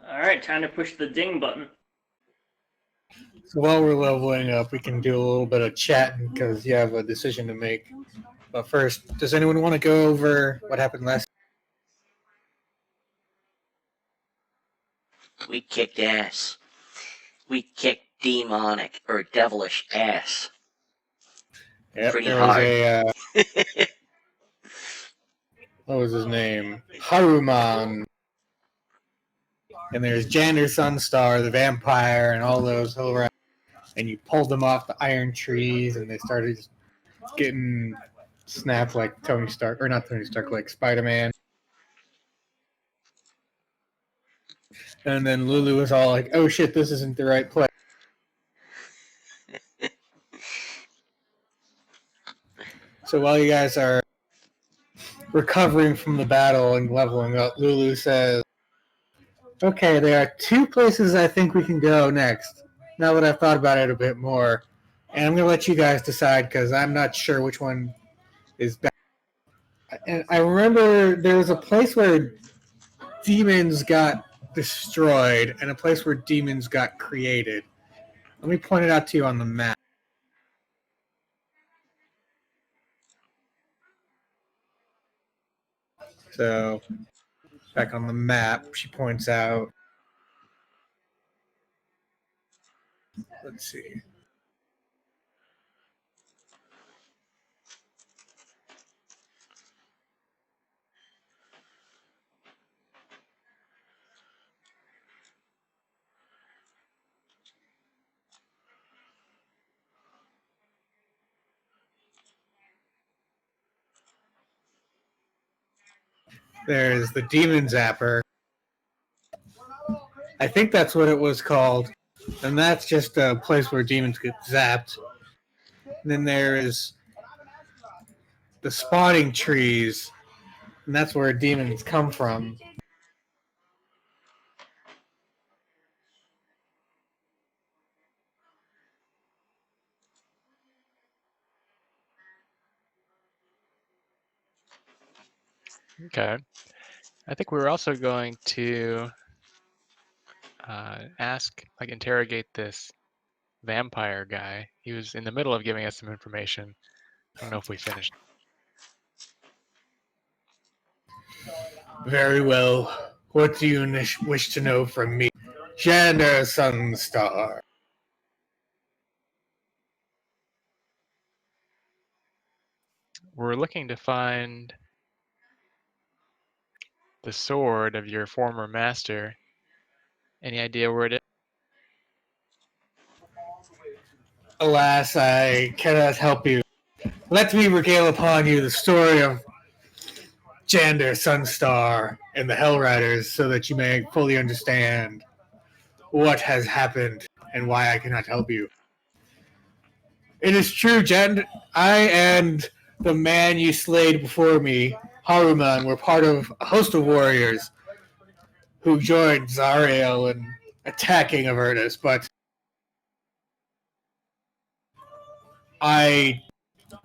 Alright, time to push the ding button. So while we're leveling up, we can do a little bit of chatting because you have a decision to make. But first, does anyone want to go over what happened last? We kicked ass. We kicked demonic or devilish ass. Yep, Pretty there hard. was a what was his name? Haruman. And there's Jander Sunstar, the vampire, and all those around. And you pulled them off the iron trees, and they started getting snapped like Tony Stark, or not Tony Stark, like Spider-Man. And then Lulu was all like, "Oh shit, this isn't the right place." So while you guys are recovering from the battle and leveling up, Lulu says, "Okay, there are two places I think we can go next. Now that I've thought about it a bit more, and I'm going to let you guys decide because I'm not sure which one is best." And I remember there was a place where demons got destroyed and a place where demons got created. Let me point it out to you on the map. So, back on the map, she points out. Let's see. There's the Demon Zapper. I think that's what it was called. And that's just a place where demons get zapped. And then there's the spawning trees. And that's where demons come from. Okay. I think we're also going to interrogate this vampire guy. He was in the middle of giving us some information. I don't know if we finished. Very well. What do you wish to know from me? Jander Sunstar. We're looking to find the sword of your former master. Any idea where it is? Alas, I cannot help you. Let me regale upon you the story of Jander Sunstar and the Hell Riders so that you may fully understand what has happened and why I cannot help you. It is true, Jander. I and the man you slayed before me, Haruman, were part of a host of warriors who joined Zariel in attacking Avernus, but I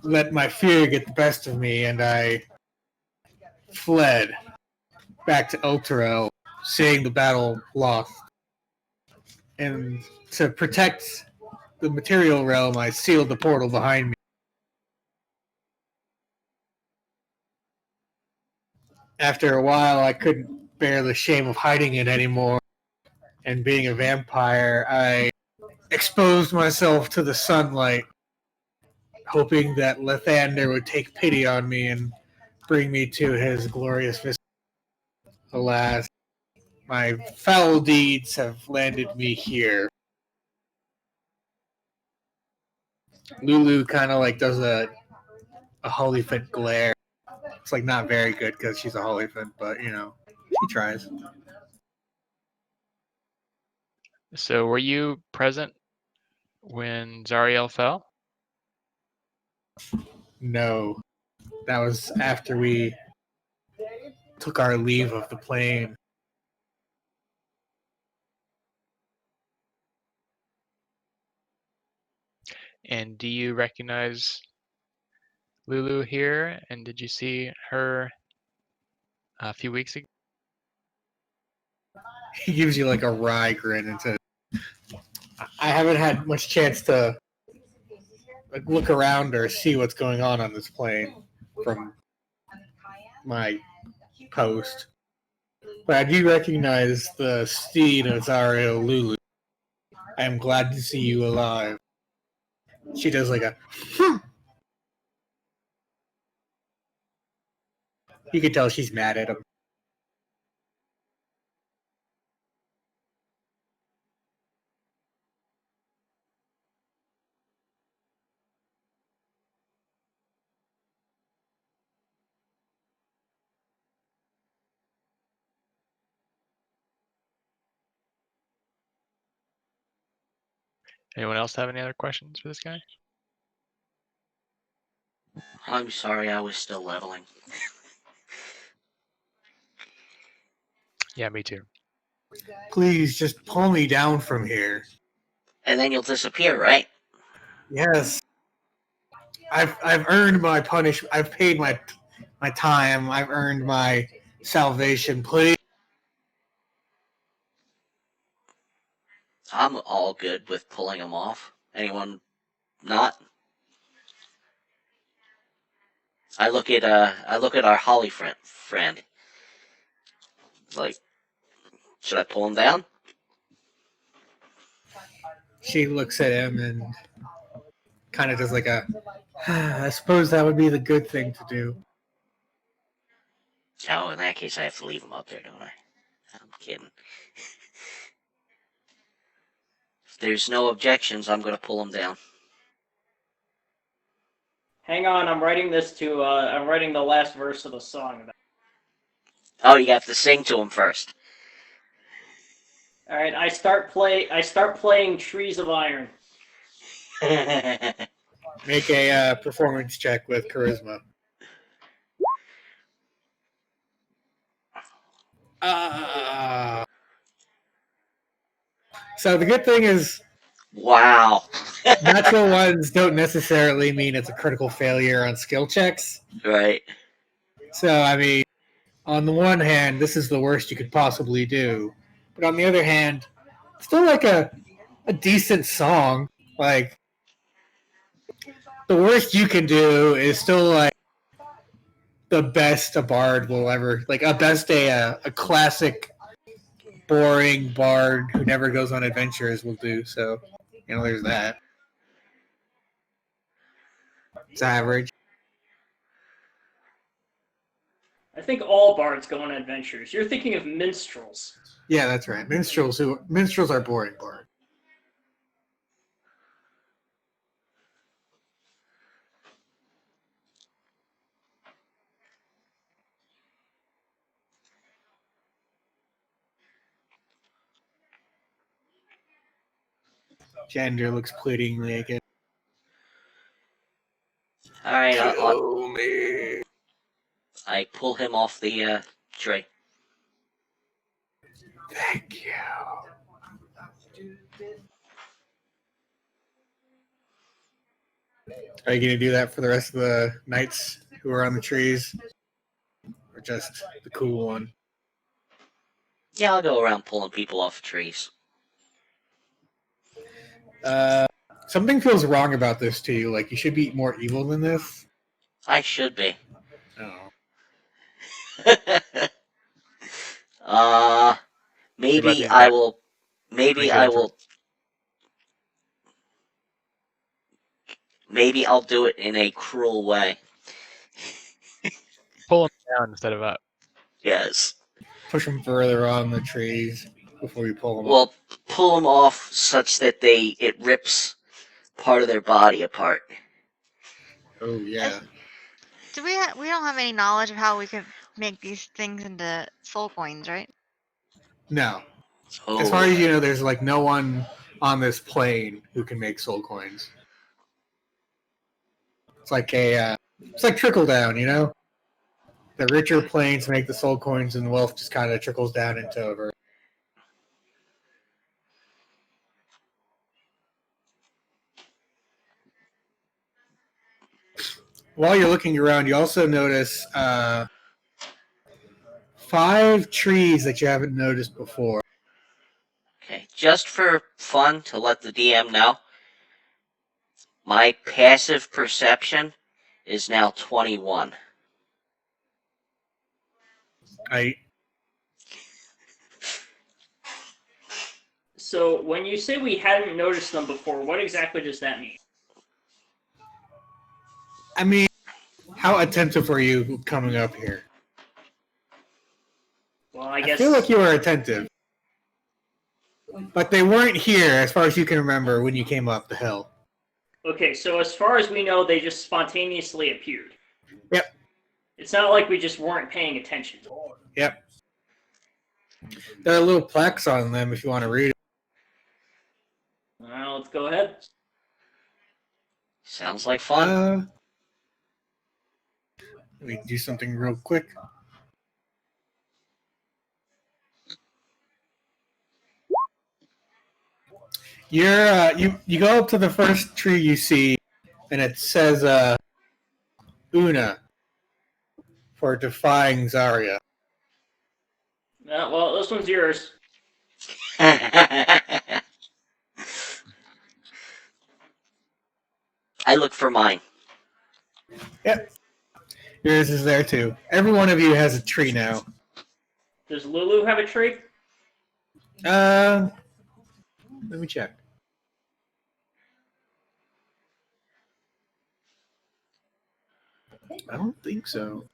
let my fear get the best of me, and I fled back to Elturel, seeing the battle lost. And to protect the material realm, I sealed the portal behind me. After a while, I couldn't bear the shame of hiding it anymore. And being a vampire, I exposed myself to the sunlight, hoping that Lathander would take pity on me and bring me to his glorious visit. Alas, my foul deeds have landed me here. Lulu kind of like does a Holyfant glare. It's like not very good because she's a Holyfant, but you know, she tries. So were you present when Zariel fell? No, that was after we took our leave of the plane. And do you recognize Lulu here? And did you see her a few weeks ago? He gives you like a wry grin and says, I haven't had much chance to like look around or see what's going on this plane from my post. But I do recognize the steed of Zario Lulu. I am glad to see you alive. She does like a You can tell she's mad at him. Anyone else have any other questions for this guy? I'm sorry, I was still leveling. Yeah, me too. Please just pull me down from here. And then you'll disappear, right? Yes. I've earned my punishment. I've paid my time. I've earned my salvation. Please. I'm all good with pulling him off. Anyone not? I look at our Holly friend. Like, should I pull him down? She looks at him and kind of does like a, I suppose that would be the good thing to do. Oh, in that case, I have to leave him up there, don't I? I'm kidding. If there's no objections, I'm gonna pull him down. Hang on, I'm writing this to. I'm writing the last verse of the song. Oh, you have to sing to him first. All right, I start playing Trees of Iron. Make a performance check with charisma. So the good thing is, Wow. natural ones don't necessarily mean it's a critical failure on skill checks. Right. So, I mean, on the one hand, this is the worst you could possibly do. But on the other hand, still like a decent song. Like, the worst you can do is still like the best a bard will ever, like a classic boring bard who never goes on adventures will do. So, there's that. It's average. I think all bards go on adventures. You're thinking of minstrels. Yeah, that's right. Minstrels are boring bard. Jander looks pleadingly again. All right. Kill me. I pull him off the tree. Thank you. Are you going to do that for the rest of the knights who are on the trees? Or just the cool one? Yeah, I'll go around pulling people off trees. Something feels wrong about this to you. Like, you should be more evil than this. I should be. Oh. Maybe I will. Maybe I will. Maybe I'll do it in a cruel way. Pull him down instead of up. Yes. Push them further on the trees before you pull them up. Well, pull them off such that it rips part of their body apart. Oh, yeah. Do we don't have any knowledge of how we could make these things into soul coins, right? No. Oh. As far as you know, there's like no one on this plane who can make soul coins. It's like it's like trickle down, The richer planes make the soul coins, and the wealth just kind of trickles down into over. While you're looking around, you also notice 5 trees that you haven't noticed before. Okay, just for fun to let the DM know, my passive perception is now 21. So when you say we hadn't noticed them before, what exactly does that mean? I mean, how attentive were you coming up here? Well, I I guess. feel like you were attentive. But they weren't here, as far as you can remember, when you came up the hill. Okay, so as far as we know, they just spontaneously appeared. Yep. It's not like we just weren't paying attention. Yep. There are little plaques on them if you want to read it. Well, let's go ahead. Sounds like fun. Let me do something real quick. You go up to the first tree you see, and it says Una for defying Zarya. Well, this one's yours. I look for mine. Yep. Yours is there too. Every one of you has a tree now. Does Lulu have a tree? Let me check. I don't think so.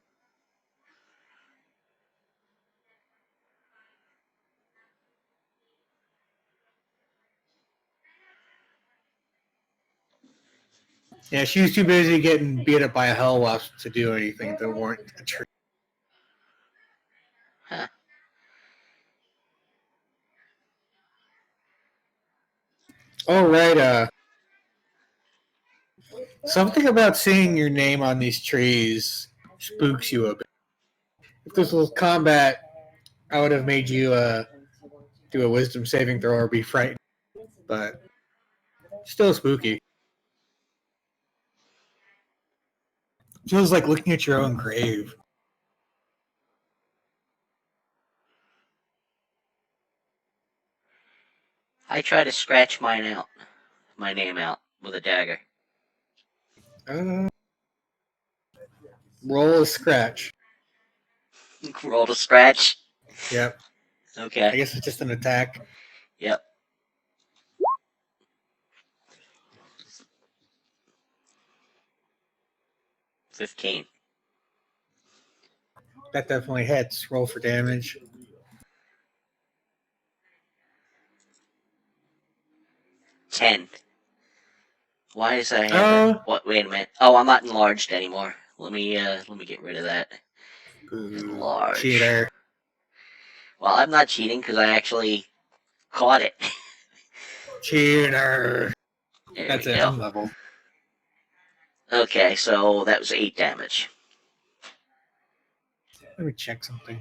Yeah, she was too busy getting beat up by a hell wasp to do anything that warrant a tree. Huh. All right. Something about seeing your name on these trees spooks you a bit. If this was combat, I would have made you do a wisdom saving throw or be frightened. But still spooky. Feels like looking at your own grave. I try to scratch my name out with a dagger. Roll a scratch. Roll to scratch. Yep. Okay. I guess it's just an attack. Yep. $15. That definitely hits. Roll for damage. $10. Why is that? What? Wait a minute. Oh, I'm not enlarged anymore. Let me get rid of that. Enlarge. Cheater. Well, I'm not cheating because I actually caught it. Cheater. There That's we it. go. I'm level. Okay, so that was 8 damage. Let me check something.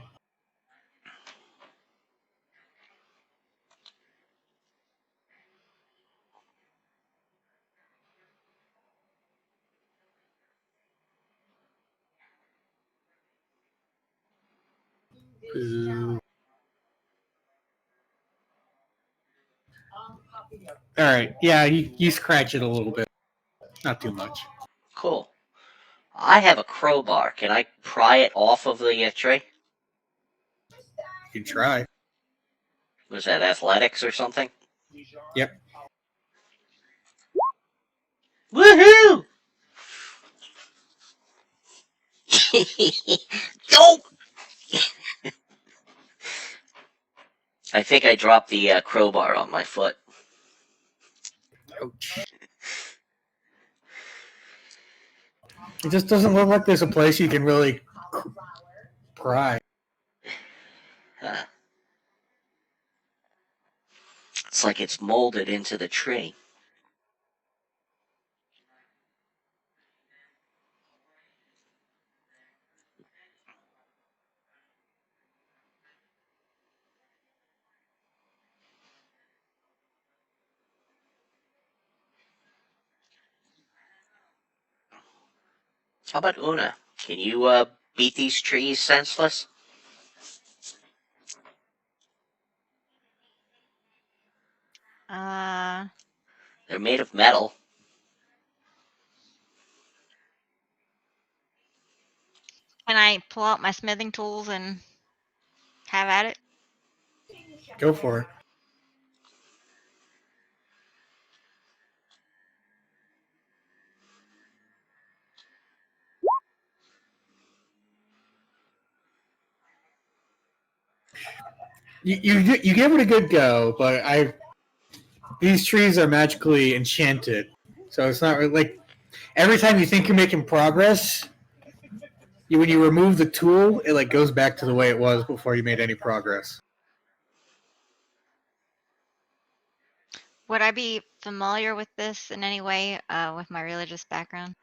Boo. All right. Yeah, you scratch it a little bit. Not too much. Cool. I have a crowbar. Can I pry it off of the tree? You can try. Was that athletics or something? Yep. Woohoo! Go! I think I dropped the crowbar on my foot. Ouch. It just doesn't look like there's a place you can really pry. It's like it's molded into the tree. How about Una? Can you beat these trees senseless? They're made of metal. Can I pull out my smithing tools and have at it? Go for it. You give it a good go, but these trees are magically enchanted, so it's not really, like every time you think you're making progress, when you remove the tool, it like goes back to the way it was before you made any progress. Would I be familiar with this in any way, with my religious background?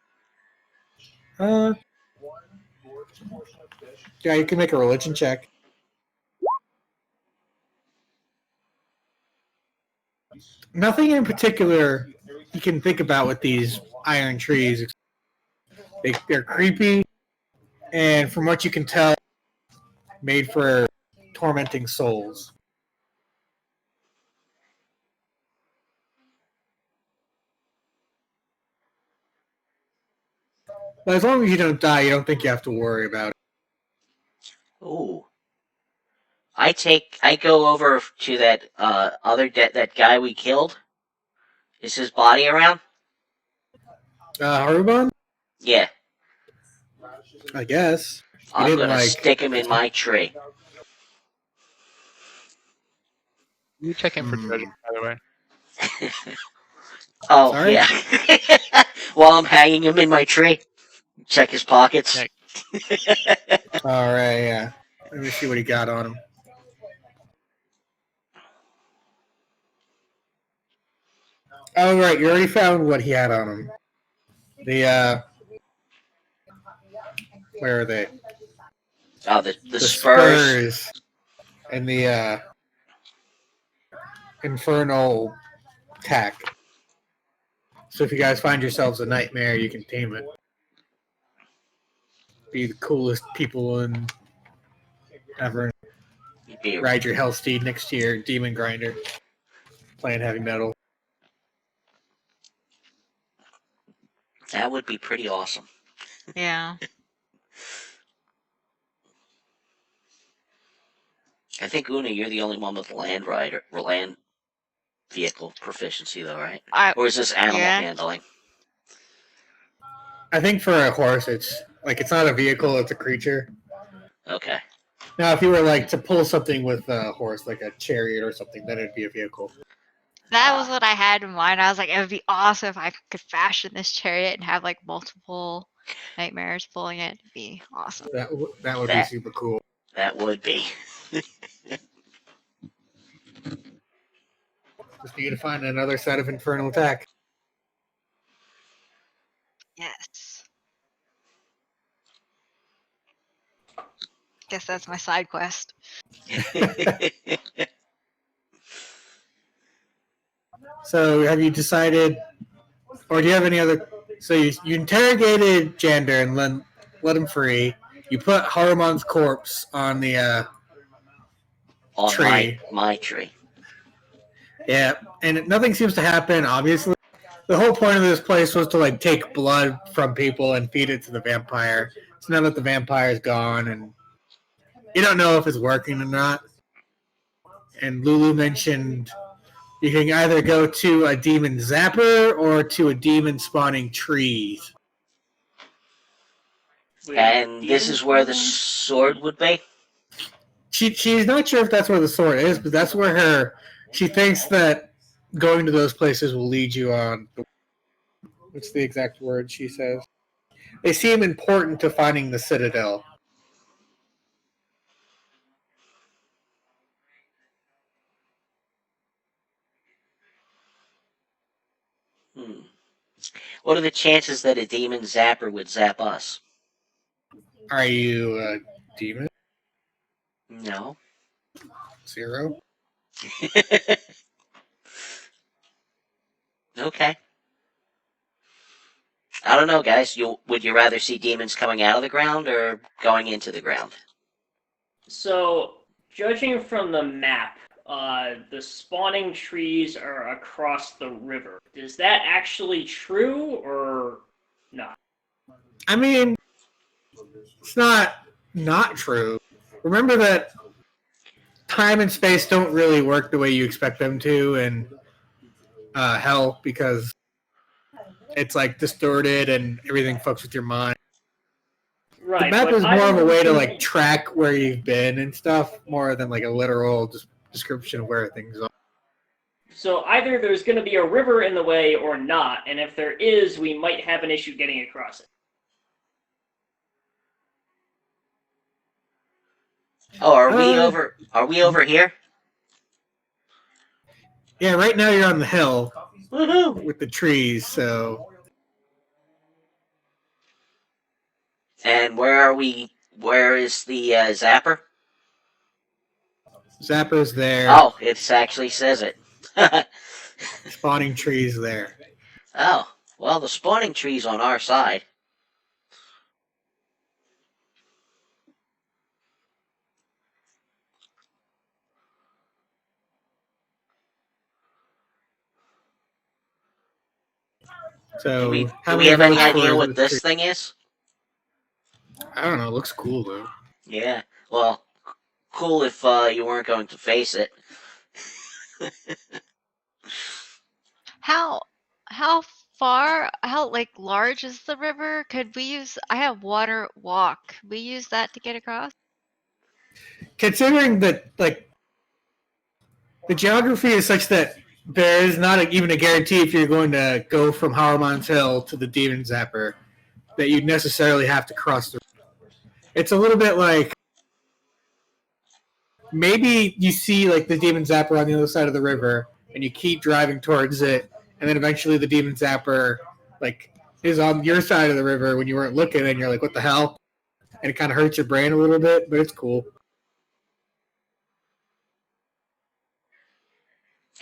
Yeah, you can make a religion check. Nothing in particular you can think about with these iron trees. They're creepy, and from what you can tell, made for tormenting souls. But as long as you don't die, you don't think you have to worry about it. Ooh. I go over to that that guy we killed. Is his body around? Harubon? Yeah. I guess. I'm gonna stick him in my tree. You check in for treasure, by the way. Oh, Sorry? yeah. While I'm hanging him in my tree. Check his pockets. Yeah. Alright, yeah. Let me see what he got on him. Oh, right, you already found what he had on him. Where are they? Oh, the spurs. And the infernal tack. So if you guys find yourselves a nightmare, you can tame it. Be the coolest people in Avernus. Ride your hell steed next to your demon grinder. Playing heavy metal. That would be pretty awesome. Yeah. I think, Una, you're the only one with land vehicle proficiency, though, right? Or is this animal handling? I think for a horse, it's not a vehicle; it's a creature. Okay. Now, if you were to pull something with a horse, like a chariot or something, then it'd be a vehicle. That was what I had in mind. I was like, it would be awesome if I could fashion this chariot and have multiple nightmares pulling it. It'd be awesome. That would be super cool. That would be. Just need to find another set of infernal attack. Yes. Guess that's my side quest. So, have you decided, or do you have any other? So you interrogated Jander and let him free. You put Harumon's corpse on the tree. My tree. Yeah, and nothing seems to happen. Obviously, the whole point of this place was to take blood from people and feed it to the vampire. So now that the vampire is gone, and you don't know if it's working or not. And Lulu mentioned you can either go to a demon zapper or to a demon spawning trees. And this is where the sword would be? She's not sure if that's where the sword is, but that's where she thinks that going to those places will lead you on. What's the exact word she says? They seem important to finding the citadel. What are the chances that a demon zapper would zap us? Are you a demon? No. 0? Okay. I don't know, guys. Would you rather see demons coming out of the ground or going into the ground? So, judging from the map, the spawning trees are across the river. Is that actually true or not? I mean, it's not true. Remember that time and space don't really work the way you expect them to in Hell, because it's like distorted and everything fucks with your mind. The Right, map but is more of a way to either like track where you've been and stuff, more than like a literal description of where things are. so either there's going to be a river in the way or not, and if there is, we might have an issue getting across it. Oh, are we Uh, over? Are we over here? Yeah, right now you're on the hill Woohoo! with the trees, so And where are we? Where is the zapper? Zapper's there, Oh, it actually says it. spawning trees there. Oh, well, the spawning tree's on our side. So Do we how do we many have any votes idea for what the this tree? thing is? I don't know. It looks cool though. Yeah. Well, cool if you weren't going to face it. How far? How like large is the river? Could we use? I have water walk. We use that to get across. Considering that, like, the geography is such that there is not even a guarantee if you're going to go from Harmon's Hill to the Demon Zapper that you necessarily have to cross the. It's a little bit like maybe you see like the Demon Zapper on the other side of the river, and you keep driving towards it, and then eventually the Demon Zapper like is on your side of the river when you weren't looking, and you're like, "What the hell?" And it kind of hurts your brain a little bit, but it's cool.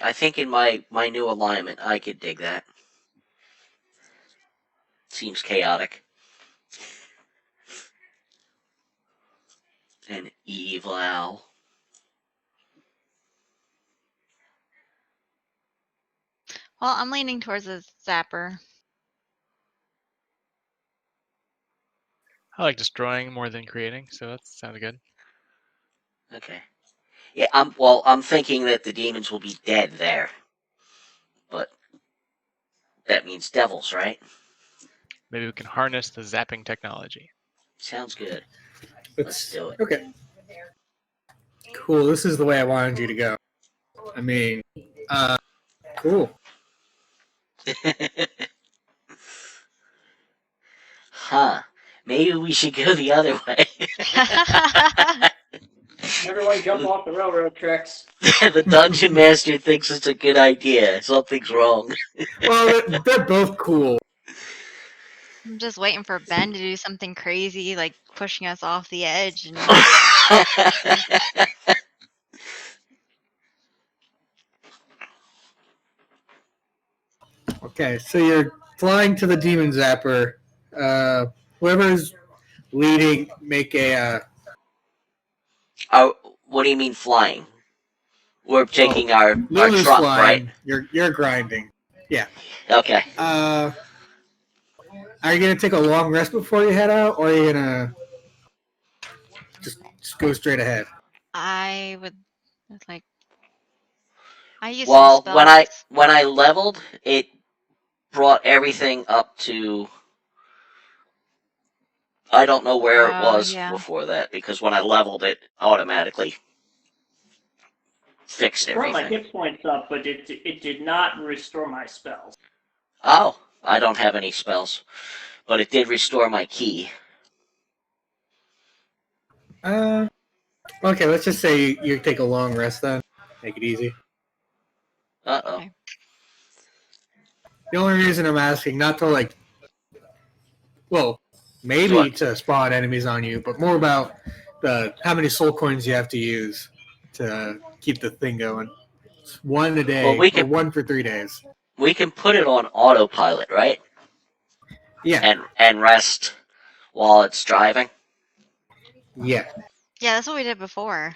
I think in my new alignment, I could dig that. Seems chaotic and evil. Well, I'm leaning towards a zapper. I like destroying more than creating, so that sounds good. Okay. Yeah, I'm thinking that the demons will be dead there. But that means devils, right? Maybe we can harness the zapping technology. Sounds good. Let's do it. Okay. Cool. This is the way I wanted you to go. I mean, cool. Huh. Maybe we should go the other way. Everyone jump off the railroad tracks. The dungeon master thinks it's a good idea. Something's wrong. Well, they're both cool. I'm just waiting for Ben to do something crazy, like pushing us off the edge. And Okay, so you're flying to the Demon Zapper. Whoever's leading, make a. Oh, what do you mean flying? We're taking our Lulu's truck, flying. right? You're grinding. Okay. Are you gonna take a long rest before you head out, or are you gonna just go straight ahead? I would like. I use some Well, spells. when I leveled, it brought everything up to. I don't know where it was before that, because when I leveled it automatically fixed Brought my everything. hit points up, but it did not restore my spells. Oh, I don't have any spells, but it did restore my key. Okay, let's just say you take a long rest then. Make it easy. Uh-oh. Okay. The only reason I'm asking, not to like, well, maybe What? to spawn enemies on you, but more about the how many soul coins you have to use to keep the thing going. It's one a day, Well, or one for 3 days. We can put it on autopilot, right? Yeah, And rest while it's driving. yeah. Yeah, that's what we did before.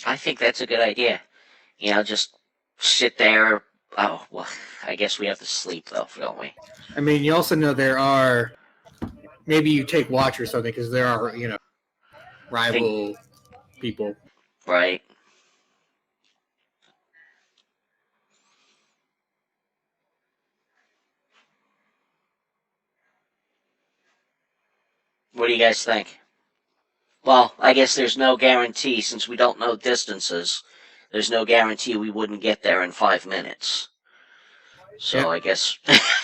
I think that's a good idea. Just sit there. Oh, well, I guess we have to sleep, though, don't we? I mean, you also know there are. Maybe you take watch or something because there are, rival people. Right. What do you guys think? Well, I guess there's no guarantee, since we don't know distances, there's no guarantee we wouldn't get there in 5 minutes. So Yep. I guess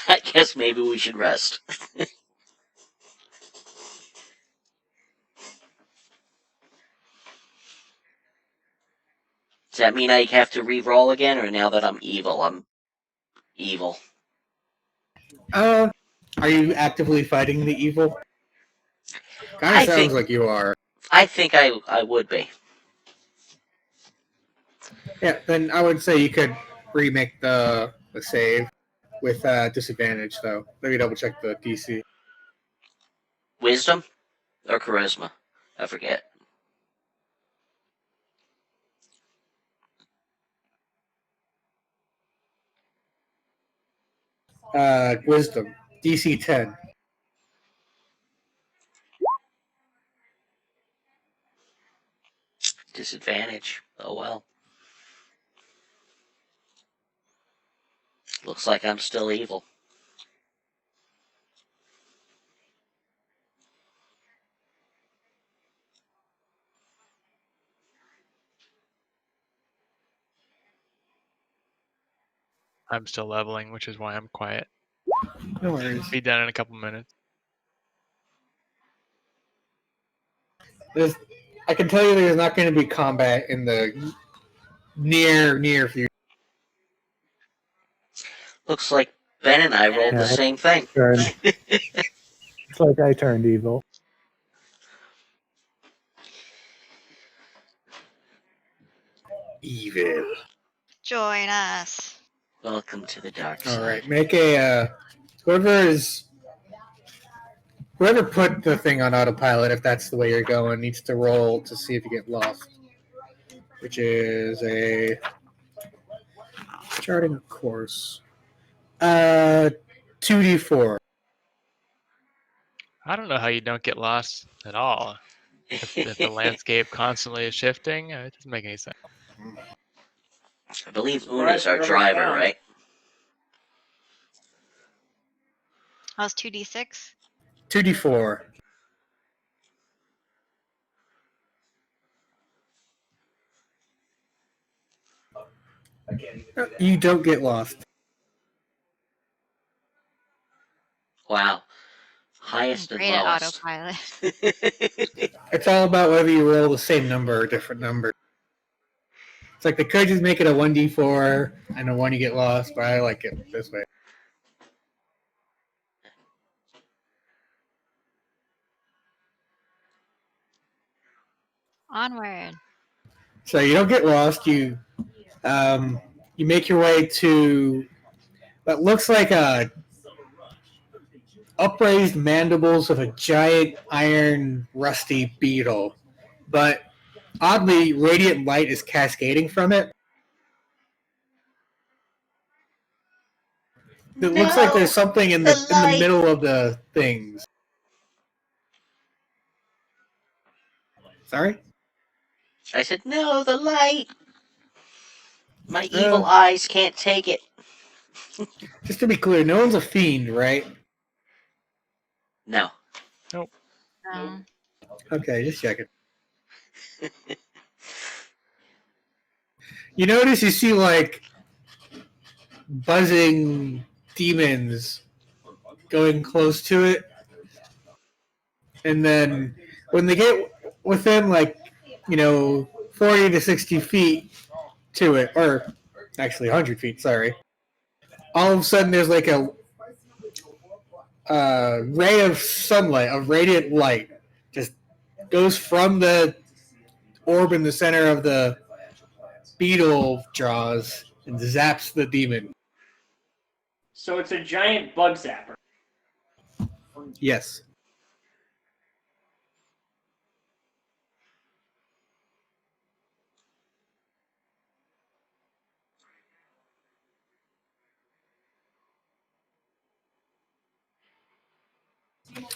I guess maybe we should rest. Does that mean I have to re-roll again, or now that I'm evil? Are you actively fighting the evil? Kind of sounds like you are. I think I would be. Yeah, then I would say you could remake the save with disadvantage, though. Maybe double check the DC. Wisdom or charisma? I forget. Wisdom. DC 10. Disadvantage. Oh well. Looks like I'm still evil. I'm still leveling, which is why I'm quiet. No worries. Be done in a couple minutes. I can tell you there's not going to be combat in the near future. Looks like Ben and I rolled the same thing. It's like I turned evil. Evil. Join us. Welcome to the dark side. All right, make a whoever put the thing on autopilot, if that's the way you're going, needs to roll to see if you get lost, which is a charting a course. 2d4. I don't know how you don't get lost at all. If the landscape constantly is shifting, it doesn't make any sense. I believe Una's our driver, right? That was 2d6. 2d4. You don't get lost. Wow. Highest and Great at lowest. autopilot. It's all about whether you roll the same number or different number. It's like they could just make it a 1d4 and a 1 you get lost, but I like it this way. Onward. So you don't get lost. You make your way to what looks like a upraised mandibles of a giant iron rusty beetle, but oddly radiant light is cascading from it. It looks like there's something in the middle of the things. Sorry? I said, no, the light. My evil eyes can't take it. Just to be clear, no one's a fiend, right? No. Okay, just checking. You notice you see like buzzing demons going close to it, and then when they get within 40 to 60 feet to it, or actually 100 feet, sorry, all of a sudden there's like a ray of sunlight, a radiant light, just goes from the orb in the center of the beetle jaws and zaps the demon. So it's a giant bug zapper. Yes.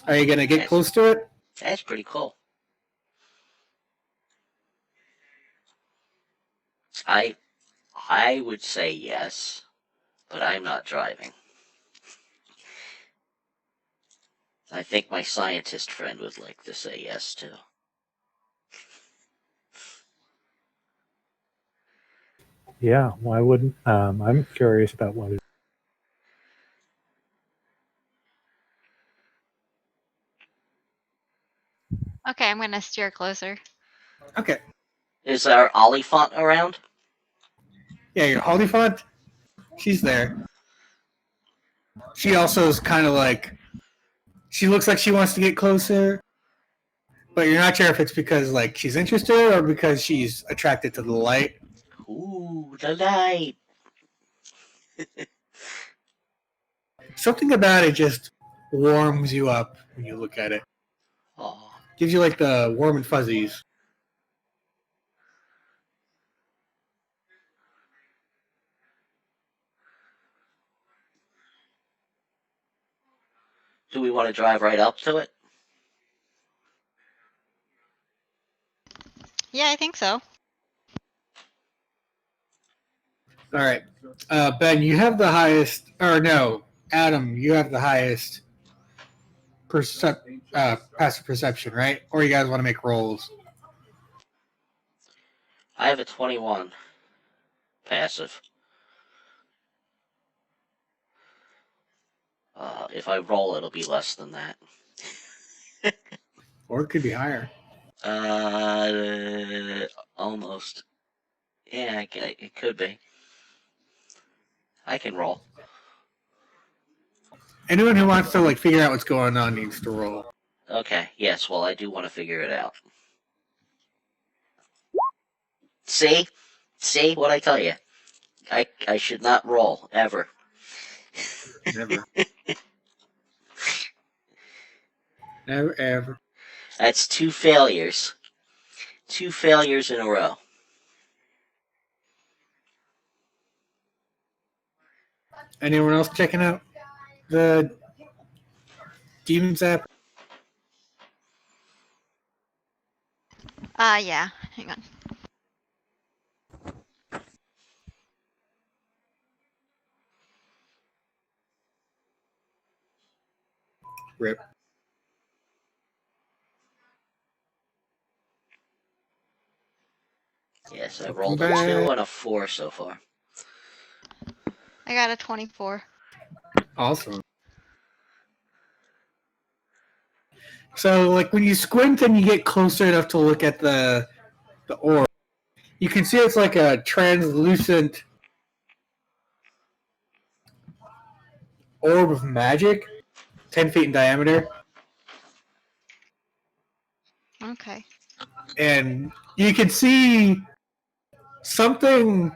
Are you gonna get Yes. close to it? That's pretty cool. I would say yes, but I'm not driving. I think my scientist friend would like to say yes too. Yeah, why wouldn't? I'm curious about what it. Okay, I'm gonna steer closer. Okay. Is our Oliphant around? Yeah, your Hollyfont, she's there. She also is kind of like, she looks like she wants to get closer, but you're not sure if it's because like she's interested or because she's attracted to the light. Ooh, the light. Something about it just warms you up when you look at it. Oh, Gives you like the warm and fuzzies. do we want to drive right up to it? Yeah, I think so. All right, Ben, you have the highest, or no, Adam, you have the highest passive perception, right? Or you guys want to make rolls? I have a 21 passive. If I roll, it'll be less than that. Or it could be higher. Almost. Yeah, it could be. I can roll. Anyone who wants to like figure out what's going on needs to roll. Okay, yes, well, I do want to figure it out. See? See what I tell you? I should not roll, ever. Never. Never ever. That's 2 failures. 2 failures in a row. Anyone else checking out the Demons app? Yeah. Hang on. Rip. Yes, I rolled a 2 and a 4 so far. I got a 24. Awesome. So, like when you squint and you get closer enough to look at the orb, you can see it's like a translucent orb of magic, 10 feet in diameter, Okay. and you can see something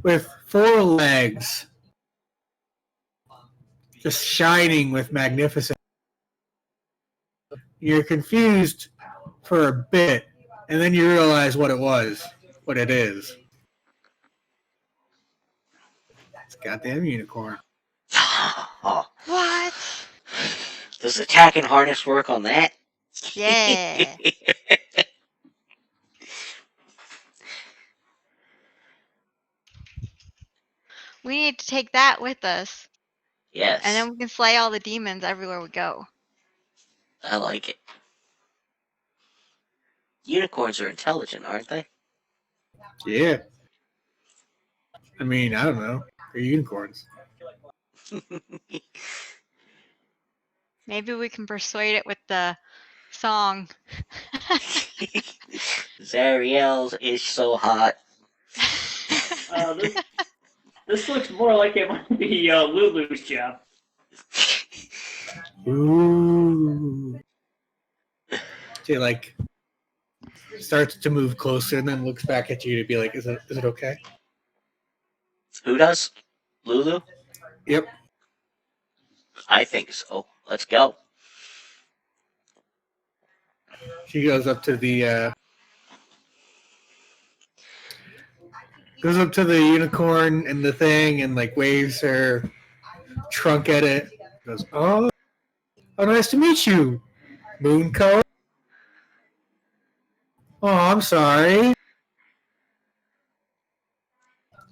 with 4 legs, just shining with magnificence. You're confused for a bit, and then you realize what it is. It's a goddamn unicorn. Oh. What? Does attack and harness work on that? Yeah. We need to take that with us. Yes. And then we can slay all the demons everywhere we go. I like it. Unicorns are intelligent, aren't they? Yeah. I mean, I don't know. They're unicorns. Maybe we can persuade it with the song. Zariel is so hot. This looks more like it might be Lulu's job. Ooh. She like starts to move closer and then looks back at you to be like, is it okay? Who does? Lulu? Yep. I think so. Let's go. She goes up to the unicorn and the thing and like waves her trunk at it. Goes, oh, Oh, nice to meet you, Moon Color. Oh, I'm sorry.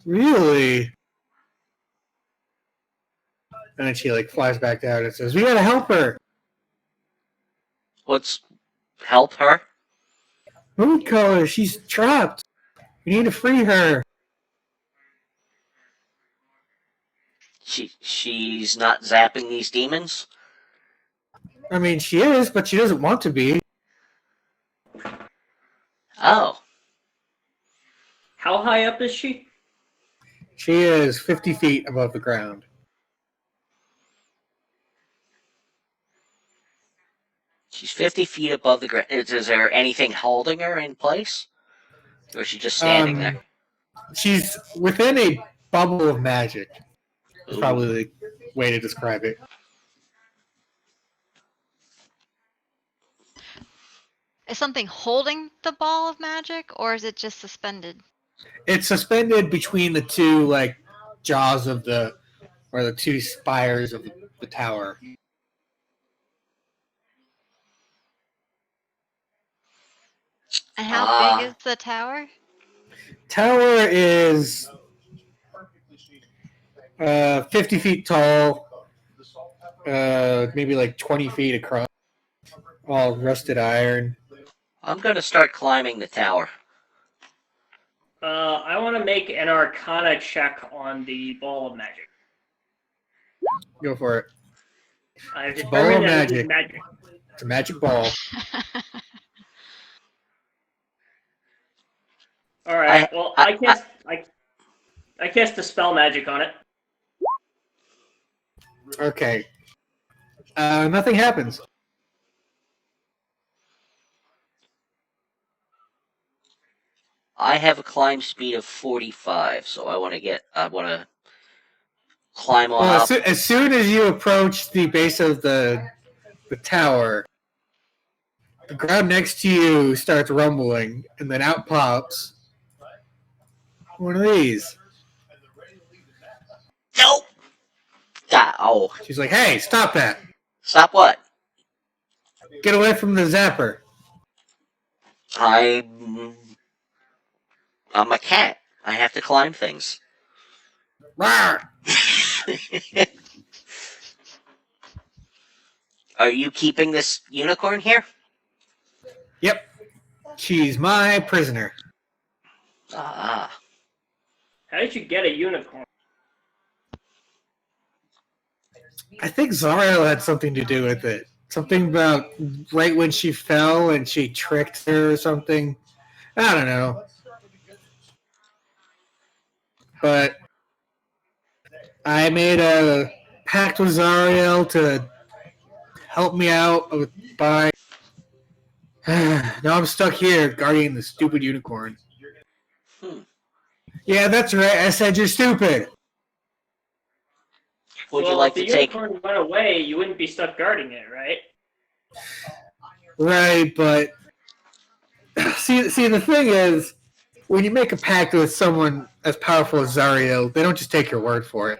Really? And then she like flies back down and says, "We gotta help her. What's help her? Moon Color, she's trapped. We need to free her." She's not zapping these demons? I mean, she is, but she doesn't want to be. Oh. How high up is she? She is 50 feet above the ground. She's 50 feet above the ground. Is there anything holding her in place? Or is she just standing there? She's within a bubble of magic. Is Ooh. probably the way to describe it. Is something holding the ball of magic, or is it just suspended? It's suspended between the two like jaws of the two spires of the tower. And how big is the tower? Tower is 50 feet tall, maybe like 20 feet across, all rusted iron. I'm gonna start climbing the tower. I want to make an Arcana check on the ball of magic. Go for it. I've It's a ball of determined that it is magic. magic. It's a magic ball. All right. Well, I cast the spell magic on it. Okay. Nothing happens. I have a climb speed of 45, so I want to climb on Well, up. as soon as you approach the base of the tower, the ground next to you starts rumbling, and then out pops one of these. Nope! Oh. She's like, "Hey, stop that! Stop what? Get away from the zapper!" I'm a cat. I have to climb things. Rawr! Are you keeping this unicorn here? Yep. She's my prisoner. Ah. How did you get a unicorn? I think Zariel had something to do with it. Something about right when she fell and she tricked her or something. I don't know. But I made a pact with Zariel to help me out by... Now I'm stuck here guarding the stupid unicorn. Yeah, that's right. I said you're stupid. Would you like if to the take... unicorn went away, you wouldn't be stuck guarding it, right? Right, but... See, the thing is, when you make a pact with someone as powerful as Zariel, they don't just take your word for it.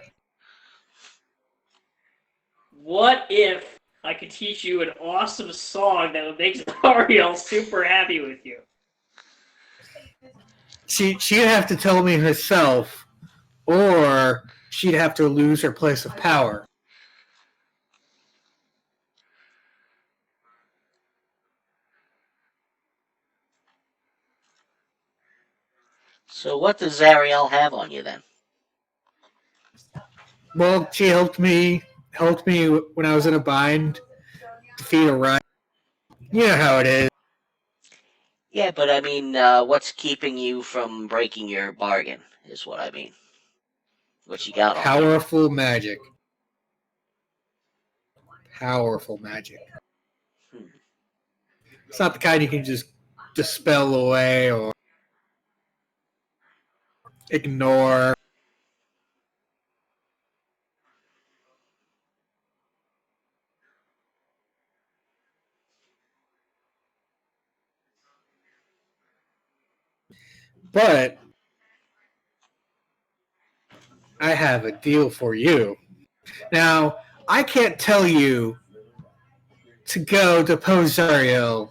What if I could teach you an awesome song that would make Zariel super happy with you? She'd have to tell me herself, or she'd have to lose her place of power. So what does Zariel have on you then? Well, she helped me when I was in a bind, defeat a rival. You know how it is. Yeah, but I mean, what's keeping you from breaking your bargain, is what I mean. What you got on you? Powerful magic. Powerful magic. It's not the kind you can just dispel away or ignore. But I have a deal for you. Now, I can't tell you to go to Posario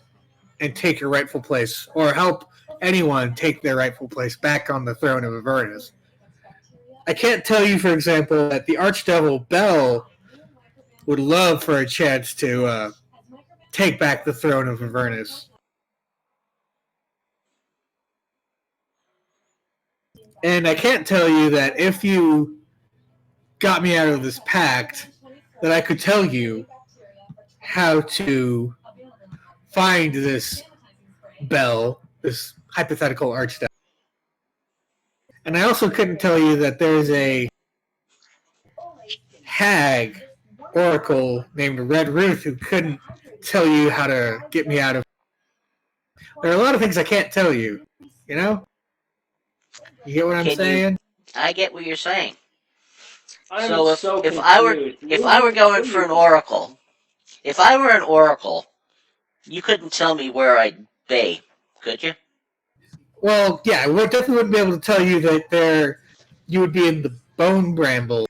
and take your rightful place, or help anyone take their rightful place back on the throne of Avernus. I can't tell you, for example, that the Archdevil Bell would love for a chance to take back the throne of Avernus. And I can't tell you that if you got me out of this pact, that I could tell you how to find this bell, this hypothetical archdevil. And I also couldn't tell you that there's a hag oracle named Red Ruth who couldn't tell you how to get me out of. There are a lot of things I can't tell you, you know? You get what I'm saying? I get what you're saying. I'm So if I were going for an oracle, if I were an oracle, you couldn't tell me where I'd be, could you? Well, yeah, I definitely wouldn't be able to tell you that you would be in the Bone Bramble.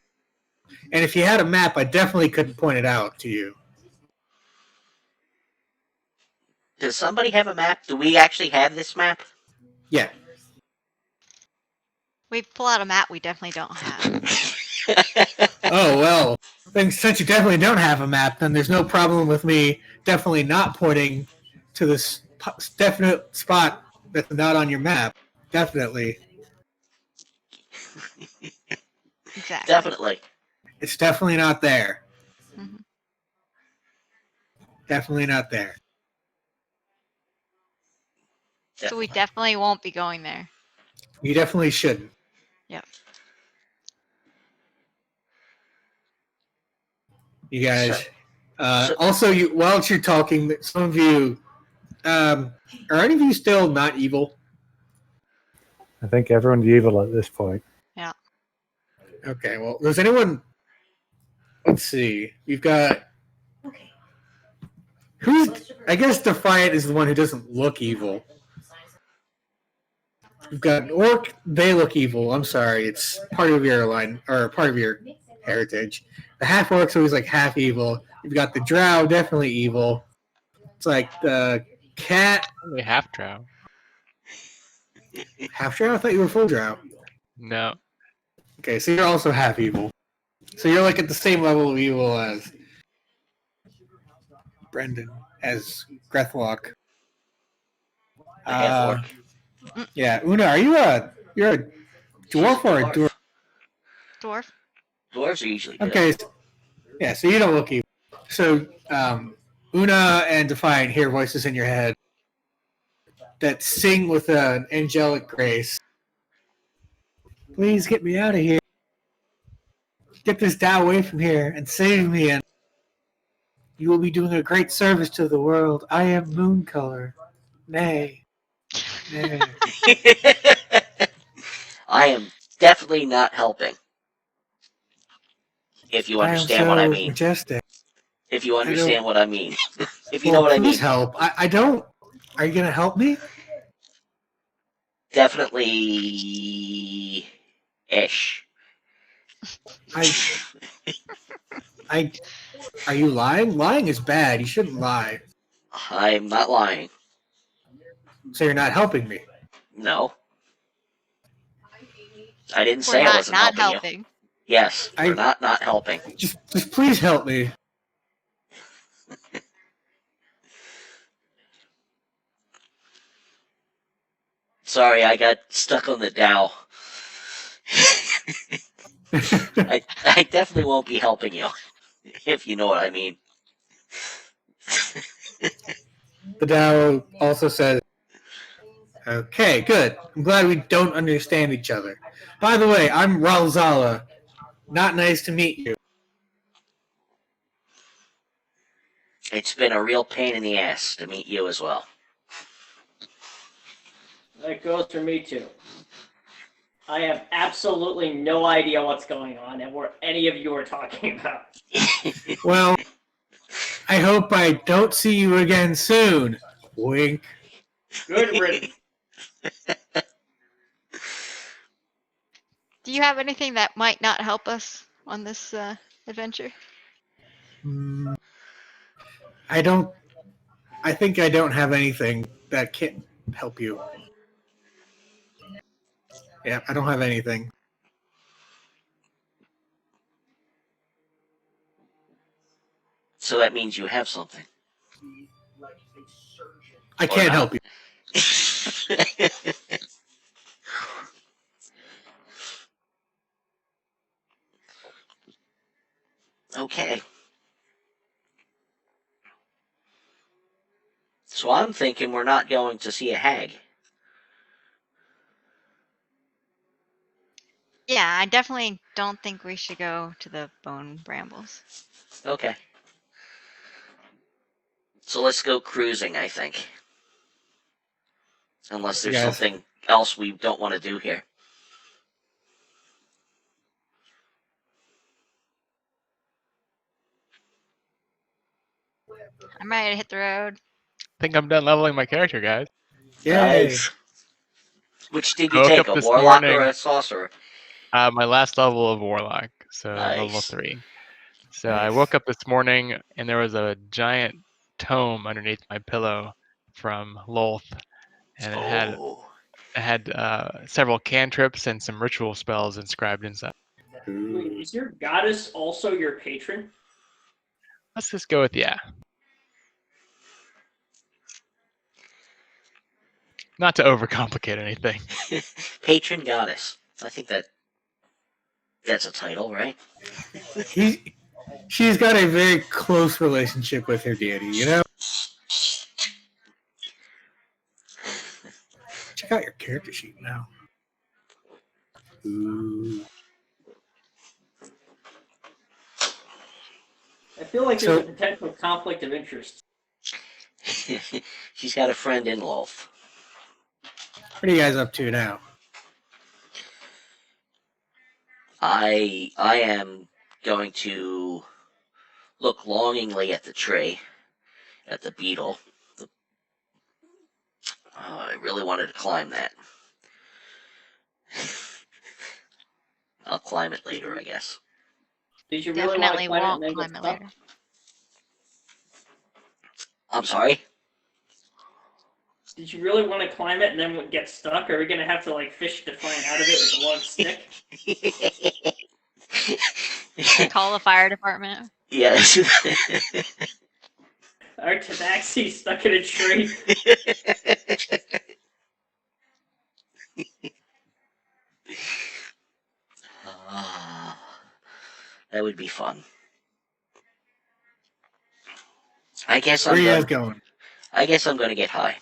And if you had a map, I definitely couldn't point it out to you. Does somebody have a map? Do we actually have this map? Yeah. We pull out a map we definitely don't have. Oh, well, then since you definitely don't have a map, then there's no problem with me definitely not pointing to this definite spot that's not on your map. Definitely. Exactly. Definitely. It's definitely not there. Mm-hmm. Definitely not there. So we definitely won't be going there. You definitely shouldn't. Yep. You guys. Also, while you're talking, some of you, are any of you still not evil? I think everyone's evil at this point. Yeah. Okay, well, does anyone... Let's see. We've got... I guess Defiant is the one who doesn't look evil. We've got an Orc, they look evil. I'm sorry, it's part of your line, or part of your heritage. The half-Orc's always like half evil. You've got the Drow, definitely evil. It's like the Cat... Only half drow. Half Drow? I thought you were full Drow. No. Okay, so you're also half evil. So you're like at the same level of evil as Brendan, as Grethlock. The half-orc. Yeah, Una, you're a dwarf or a dwarf? Dwarf. Dwarves are usually good. Okay, yeah, so you don't look evil. So Una and Defiant hear voices in your head that sing with an angelic grace. Please get me out of here. Get this Tao away from here and save me, and you will be doing a great service to the world. I am Moon Color. Nay. Nay. I am definitely not helping. If you understand what I mean. Majestic. If you understand what I mean. If you know what I mean. Please help. I don't. Are you going to help me? Definitely ish. Are you lying? Lying is bad. You shouldn't lie. I'm not lying. So you're not helping me? No. I didn't say I wasn't not helping you. Yes, we're not helping. Just please help me. Sorry, I got stuck on the Dow. I definitely won't be helping you, if you know what I mean. The Tao also says, okay, good. I'm glad we don't understand each other. By the way, I'm Ralzala. Not nice to meet you. It's been a real pain in the ass to meet you as well. That goes for me too. I have absolutely no idea what's going on and what any of you are talking about. Well, I hope I don't see you again soon. Wink. Good riddance. Do you have anything that might not help us on this adventure? I don't. I think I don't have anything that can help you. Yeah, I don't have anything. So that means you have something. I can't help you. Okay. So I'm thinking we're not going to see a hag. Yeah, I definitely don't think we should go to the bone brambles. Okay. So let's go cruising, I think. Unless there's Yes. something else we don't want to do here. I'm ready to hit the road. I think I'm done leveling my character, guys. Yay! Nice. Which did you I woke take, up a this warlock or morning. a sorcerer? My last level of Warlock, so level Nice. 3. So I woke up this morning and there was a giant tome underneath my pillow from Lolth, and it had several cantrips and some ritual spells inscribed inside. Wait, is your goddess also your patron? Let's just go with yeah. Not to overcomplicate anything. Patron goddess. I think that's a title, right? She's got a very close relationship with her deity, you know? Check out your character sheet now. Ooh. I feel like there's a potential conflict of interest. She's got a friend in Lolth. What are you guys up to now? I am going to look longingly at the tree, at the beetle. I really wanted to climb that. I'll climb it later, I guess. Did you really want to Definitely climb it won't and then climb get it stuck? later. I'm sorry? Did you really want to climb it and then get stuck? Or are we gonna have to like fish to find out of it with a long stick? Call the fire department. Yes. Our tabaxi stuck in a tree. That would be fun. I guess Where I'm are you guys gonna, going? I guess I'm gonna get high.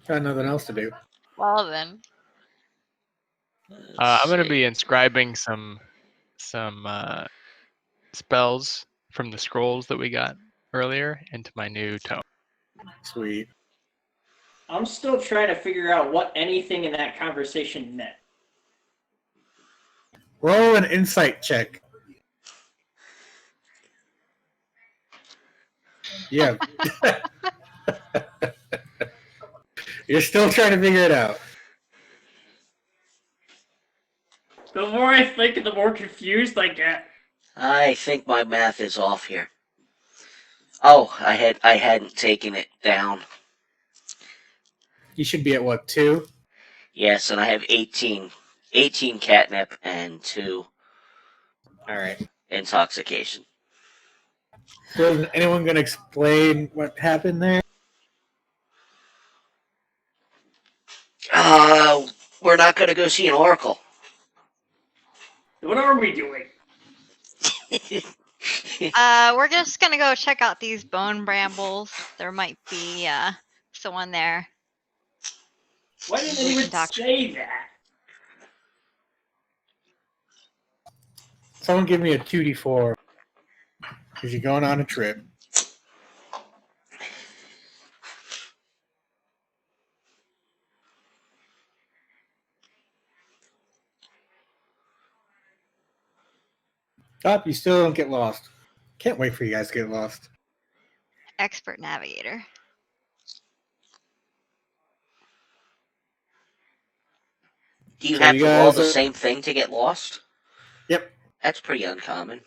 Got nothing else to do. Well then. I'm going to be inscribing some spells from the scrolls that we got earlier into my new tome. Sweet. I'm still trying to figure out what anything in that conversation meant. Roll an insight check. Yeah. You're still trying to figure it out. The more I think, the more confused I get. I think my math is off here. Oh, I hadn't taken it down. You should be at what, 2? Yes, and I have 18 catnip and 2 Alright. intoxication. So is anyone going to explain what happened there? We're not gonna go see an oracle. What are we doing? We're just gonna go check out these bone brambles. There might be someone there. Why didn't We anyone can talk. say that? Someone give me a 2d4. Because you're going on a trip. Oh, you still don't get lost. Can't wait for you guys to get lost. Expert navigator. Do you So have you to roll guys the are- same thing to get lost? Yep. That's pretty uncommon.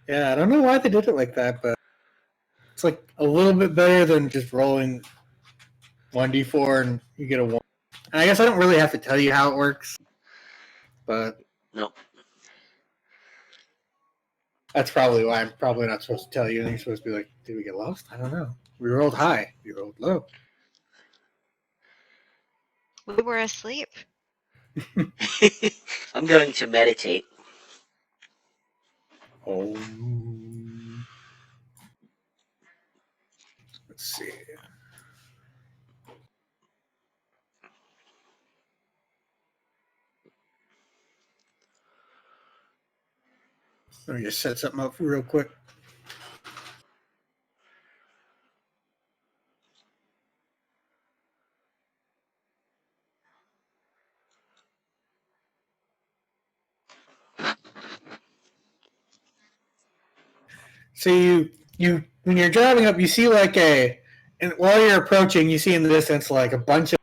Yeah, I don't know why they did it like that, but it's like a little bit better than just rolling 1d4 and you get a 1. And I guess I don't really have to tell you how it works, but Nope. that's probably why I'm probably not supposed to tell you. And you're supposed to be like, did we get lost? I don't know. We rolled high. We rolled low. We were asleep. I'm going to meditate. Oh. Let's see. Let me just set something up real quick. So you when you're driving up, you see like and while you're approaching, you see in the distance like a bunch of.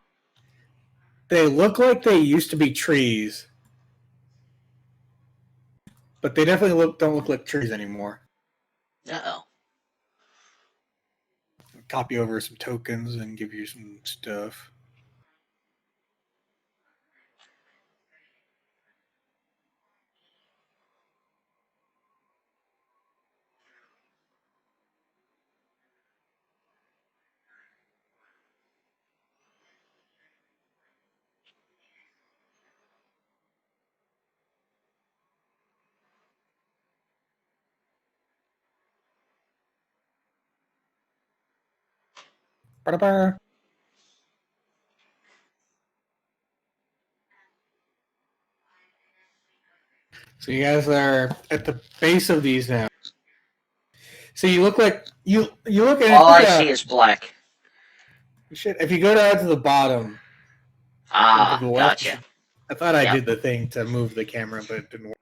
They look like they used to be trees, but they definitely don't look like trees anymore. Uh-oh. Copy over some tokens and give you some stuff. Ba-da-ba. So you guys are at the base of these now. So you look like you look at All I see is black. if you go down to the bottom and to the Ah, left. gotcha. I thought I Yep. did the thing to move the camera, but it didn't work.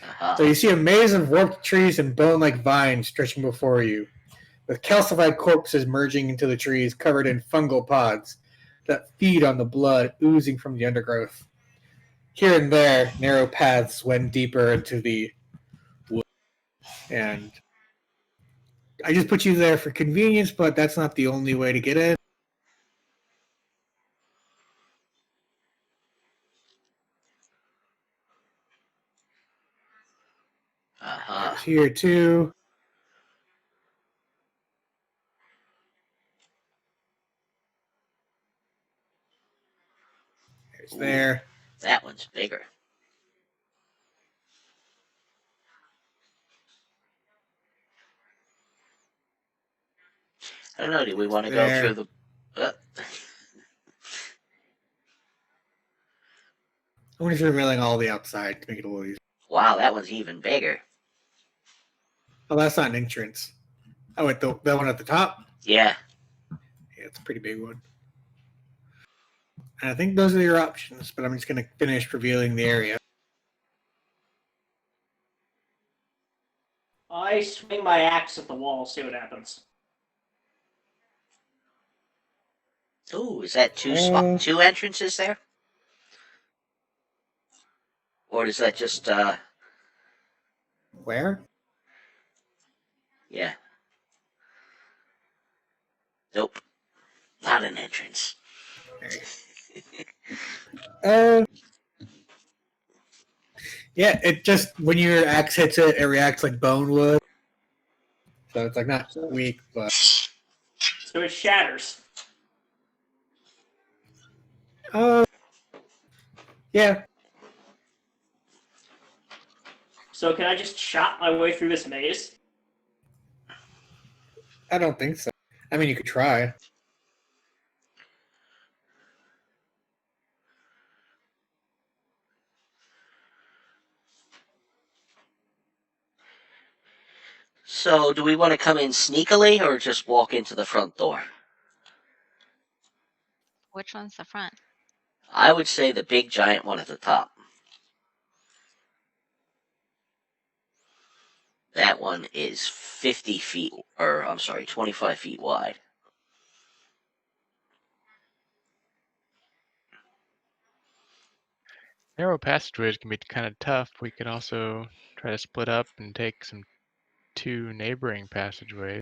Uh-huh. So you see a maze of warped trees and bone-like vines stretching before you, with calcified corpses merging into the trees covered in fungal pods that feed on the blood oozing from the undergrowth. Here and there, narrow paths wend deeper into the wood. And I just put you there for convenience, but that's not the only way to get in. Uh-huh. There's here too. There's Ooh, there. that one's bigger. I don't know, do we want to go through the... I wonder if you're revealing all the outside to make it a little easier. Wow, that one's even bigger. Oh, that's not an entrance. Oh, wait, that one at the top? Yeah. Yeah, it's a pretty big one. And I think those are your options, but I'm just going to finish revealing the area. I swing my axe at the wall, see what happens. Ooh, is that two entrances there? Or is that just, Where? yeah. Nope. Not an entrance. Yeah, it just, when your axe hits it, it reacts like bone would. So it's like not weak, but. So it shatters. Yeah, So can I just chop my way through this maze? I don't think so. I mean, you could try. So, do we want to come in sneakily or just walk into the front door? Which one's the front? I would say the big giant one at the top. That one is 50 feet, or I'm sorry, 25 feet wide. Narrow passageways can be kind of tough. We could also try to split up and take some 2 neighboring passageways.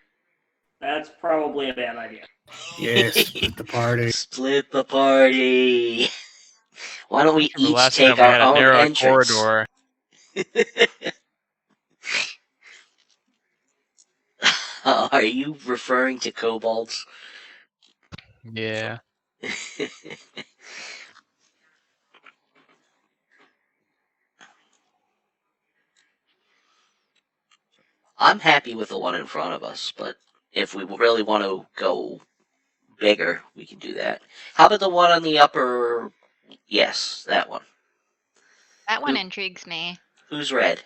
That's probably a bad idea. Yes, split the party. Split the party. Why don't we From the each last take time we our had a own narrow entrance? corridor. Are you referring to kobolds? Yeah. I'm happy with the one in front of us, but if we really want to go bigger, we can do that. How about the one on the upper? Yes, that one. That one Who- intrigues me. Who's red?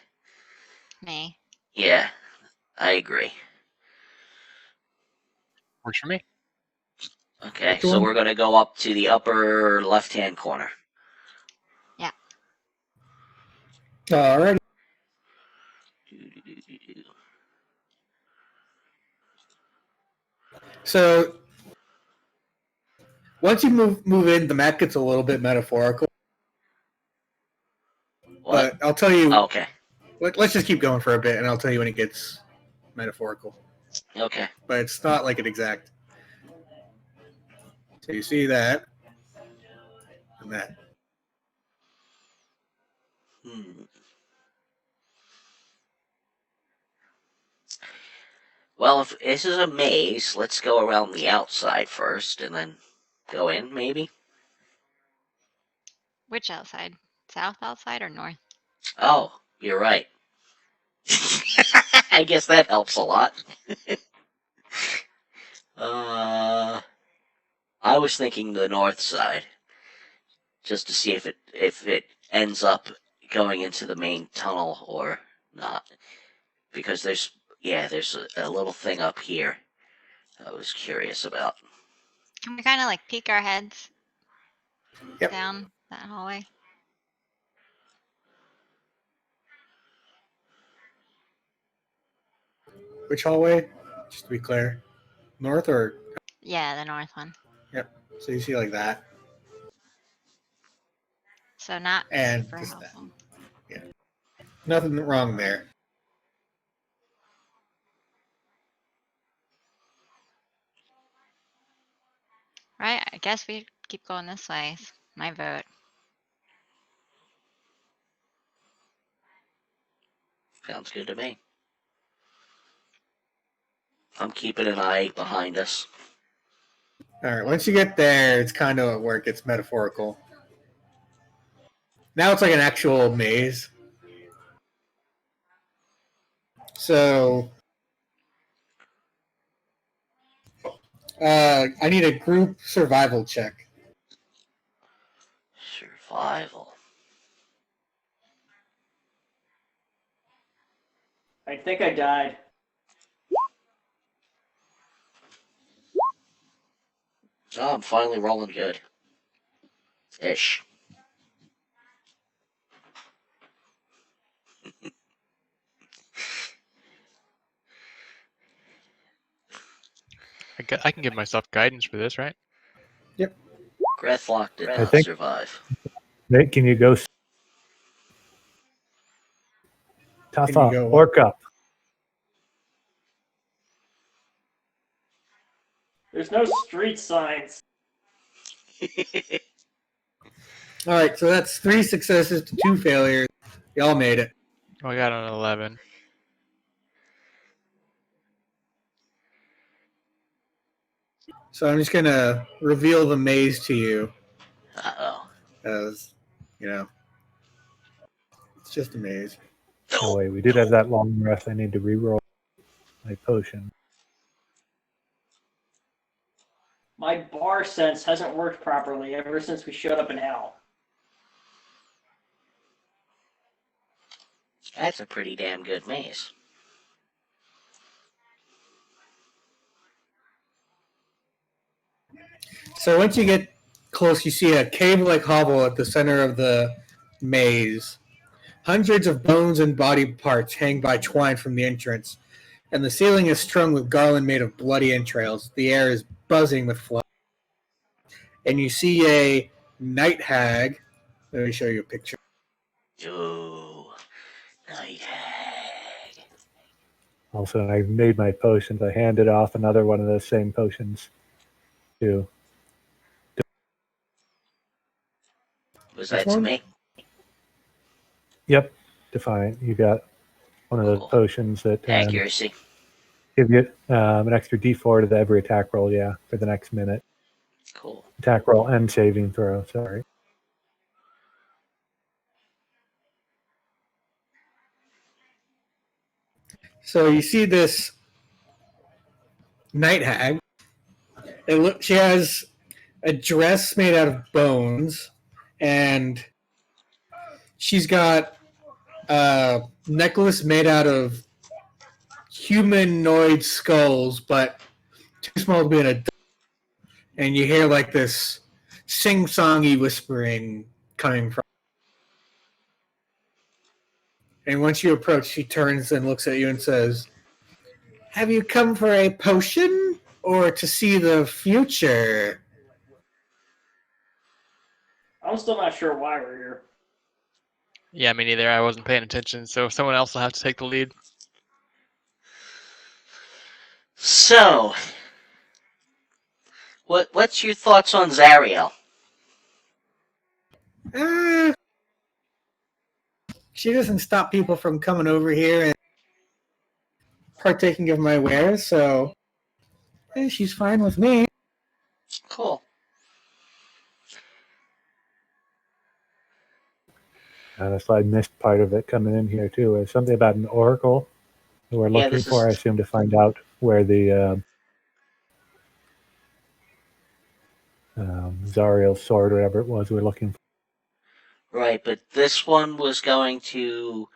Me. Yeah, I agree. Works for me. Okay, Which so one? we're going to go up to the upper left-hand corner. Alrighty. So once you move in, the map gets a little bit metaphorical. What? But I'll tell you. Okay. Let's just keep going for a bit, and I'll tell you when it gets metaphorical. Okay. But it's not like an exact. So you see that, and that. Well, if this is a maze, let's go around the outside first, and then go in, maybe? Which outside? South outside or north? Oh, you're right. I guess that helps a lot. I was thinking the north side, just to see if it ends up going into the main tunnel or not. Because there's a little thing up here I was curious about. Can we kind of like peek our heads Yep. down that hallway? Which hallway? Just to be clear, north or Yeah, the north one. yep. So you see like that, So not and super just that. helpful. Yeah, nothing wrong there. Right? I guess we keep going this way. It's my vote. Sounds good to me. I'm keeping an eye behind us. All right. Once you get there, it's kind of where it gets metaphorical. Now it's like an actual maze. So I need a group survival check. Survival. I think I died. Oh, I'm finally rolling good. Ish. I can give myself guidance for this, right? Grethlock did I not think- survive. Nate, can you go? Tough Can you up, go up? orc up. There's no street signs. All right. So that's 3 successes to 2 failures. Y'all made it. Oh, I got an 11. So I'm just gonna reveal the maze to you, Uh-oh. as it's just a maze. Oh wait, we did have that long rest. I need to re-roll my potion. My bar sense hasn't worked properly ever since we showed up in hell. That's a pretty damn good maze. So once you get close, you see a cave-like hovel at the center of the maze. Hundreds of bones and body parts hang by twine from the entrance, and the ceiling is strung with garland made of bloody entrails. The air is buzzing with flies. And you see a night hag. Let me show you a picture. Ooh. Night hag. Also, I made my potions. I handed off another one of those same potions to. Was Which that to one? me? Yep, Defiant. You got one of those Cool. potions that Accuracy. give you an extra D4 to every attack roll. Yeah, for the next minute. Cool. Attack roll and saving throw. Sorry. So you see this night hag. She has a dress made out of bones, and she's got a necklace made out of humanoid skulls, but too small to be an adult. And you hear like this sing-songy whispering coming from. And once you approach, she turns and looks at you and says, "Have you come for a potion or to see the future?" I'm still not sure why we're here. Yeah, me neither. I wasn't paying attention, so someone else will have to take the lead. So, what's your thoughts on Zariel? She doesn't stop people from coming over here and partaking of my wares, so she's fine with me. Cool. Honestly, I missed part of it coming in here too. There's something about an oracle that we're Yeah, looking this for. I is assume to find out where the Zariel's sword, or whatever it was, we're looking for. right, but this one was going to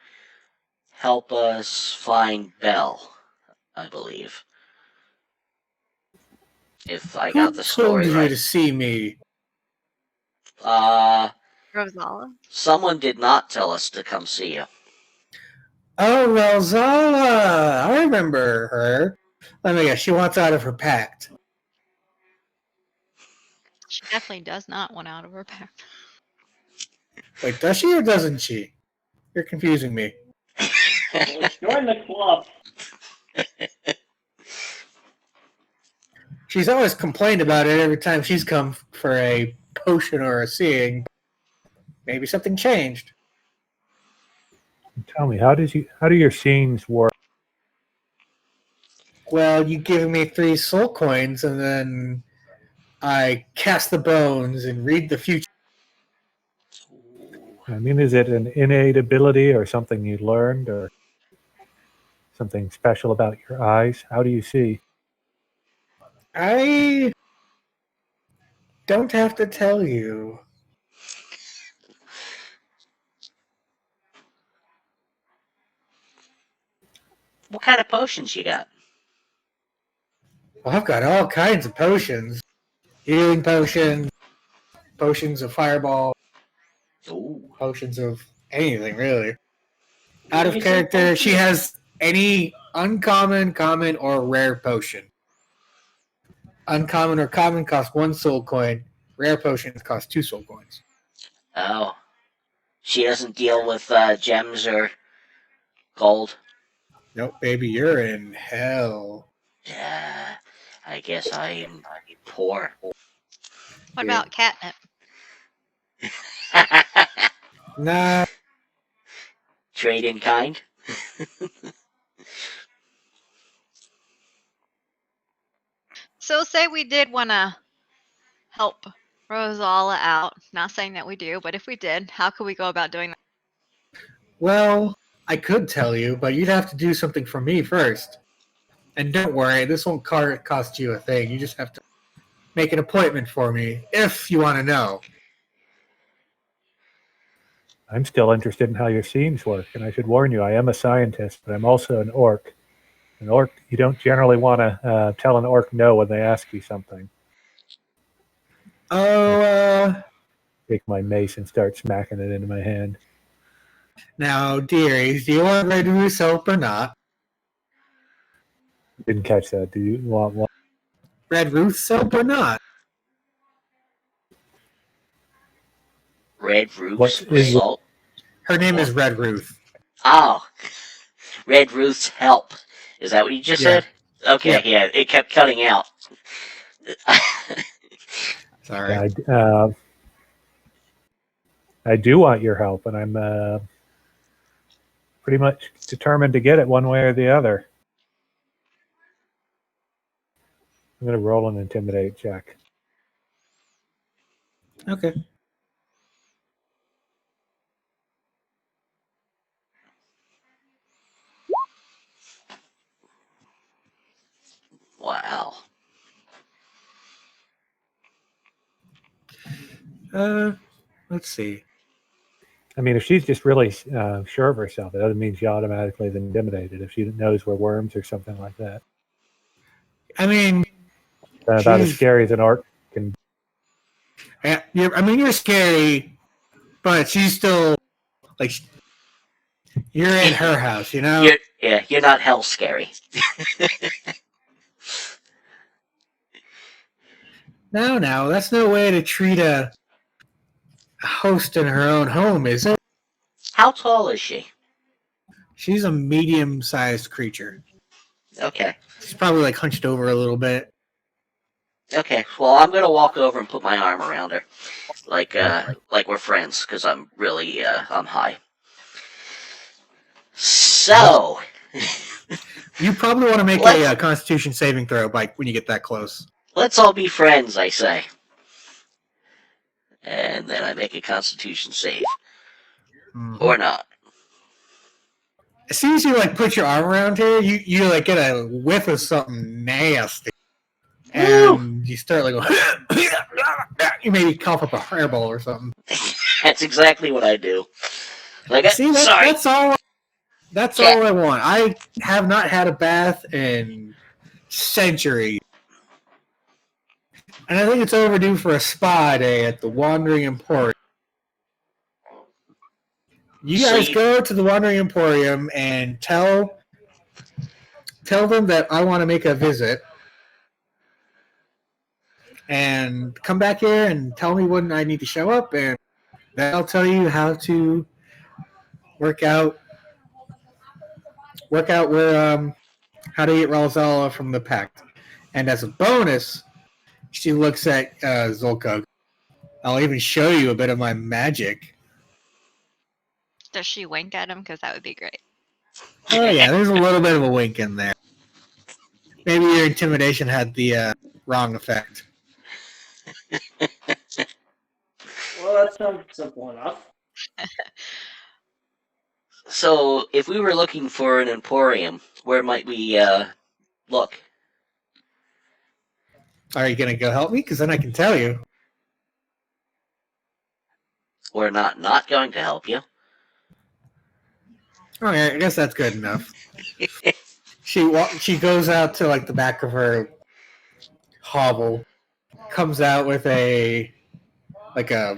help us find Belle, I believe. If I got Who the told story you right. to see me? Rosala. Someone did not tell us to come see you. Oh, Rosala! I remember her. Let me guess, she wants out of her pact. She definitely does not want out of her pack. Wait, does she or doesn't she? You're confusing me. Well, join the club. She's always complained about it every time she's come for a potion or a seeing. Maybe something changed. Tell me, how do your scenes work? Well, you give me 3 soul coins, and then I cast the bones and read the future. I mean, is it an innate ability or something you learned or something special about your eyes? How do you see? I don't have to tell you. What kind of potions you got? Well, I've got all kinds of potions. Healing potions, potions of fireball, Ooh. potions of anything, really. Yeah, Out of you said character, potion. she has any uncommon, common, or rare potion. Uncommon or common cost 1 soul coin. Rare potions cost 2 soul coins. Oh. She doesn't deal with gems or gold? Nope, baby, you're in hell. Yeah. I guess I'm poor. What about catnip? Nah, Trade in kind? So say we did want to help Rosala out. Not saying that we do, but if we did, how could we go about doing that? well, I could tell you, but you'd have to do something for me first. And don't worry, this won't cost you a thing. You just have to make an appointment for me if you want to know. I'm still interested in how your scenes work, and I should warn you, I am a scientist, but I'm also an orc. An orc, you don't generally want to tell an orc no when they ask you something. Oh, Take my mace and start smacking it into my hand. now, dearies, do you want Red Root soap or not? Didn't catch that. Do you want one? Red Ruth soap or not? Red Roots What is salt? Her name is Red Ruth. Oh. Red Roots help Is that what you just Yeah. said? Okay, yeah, it kept cutting out. Sorry. I do want your help, and I'm pretty much determined to get it one way or the other. I'm going to roll an intimidate check. Okay. Wow. Let's see. I mean, if she's just really sure of herself, it doesn't mean she automatically is intimidated. If she knows we're worms or something like that, I mean, about as she's- scary as an orc can. yeah, you're scary, but she's still like you're in her house, you know. You're not hell scary. No, that's no way to treat a host in her own home, is it? How tall is she? She's a medium-sized creature. Okay. She's probably like hunched over a little bit. Okay. Well, I'm gonna walk over and put my arm around her, like we're friends, because I'm really I'm high. So. You probably want to make a Constitution saving throw, like when you get that close. Let's all be friends, I say. And then I make a Constitution save. Mm-hmm. Or not. As soon as you like put your arm around her, you like get a whiff of something nasty, and you start like you maybe cough up a hairball or something. That's exactly what I do. Like, See, sorry. that's all. That's all I want. I have not had a bath in centuries. And I think it's overdue for a spa day at the Wandering Emporium. You guys go to the Wandering Emporium and tell them that I want to make a visit. And come back here and tell me when I need to show up, and then I'll tell you how to work out where how to get Ralzala from the pact. And as a bonus, she looks at Zolka. I'll even show you a bit of my magic. Does she wink at him? Because that would be great. Oh yeah, there's a little bit of a wink in there. Maybe your intimidation had the wrong effect. Well, that sounds simple enough. So, if we were looking for an emporium, where might we look? Are you gonna go help me? Because then I can tell you. We're not going to help you. Oh yeah, I guess that's good enough. She goes out to like the back of her hovel, comes out with a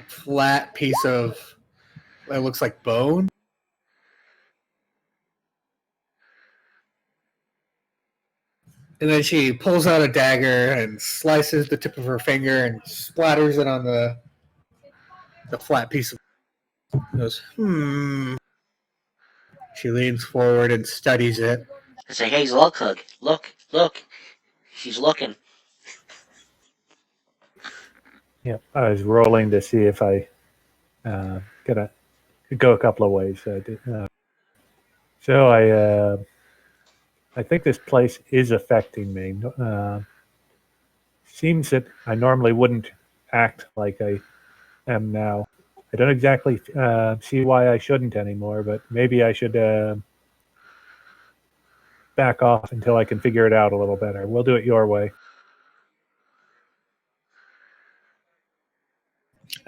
flat piece of it looks like bone. And then she pulls out a dagger and slices the tip of her finger and splatters it on the flat piece of goes, She leans forward and studies it. I say, hey, Zolkug, look. She's looking. Yeah, I was rolling to see if I could go a couple of ways. So I think this place is affecting me. Seems that I normally wouldn't act like I am now. I don't exactly see why I shouldn't anymore, but maybe I should back off until I can figure it out a little better. We'll do it your way.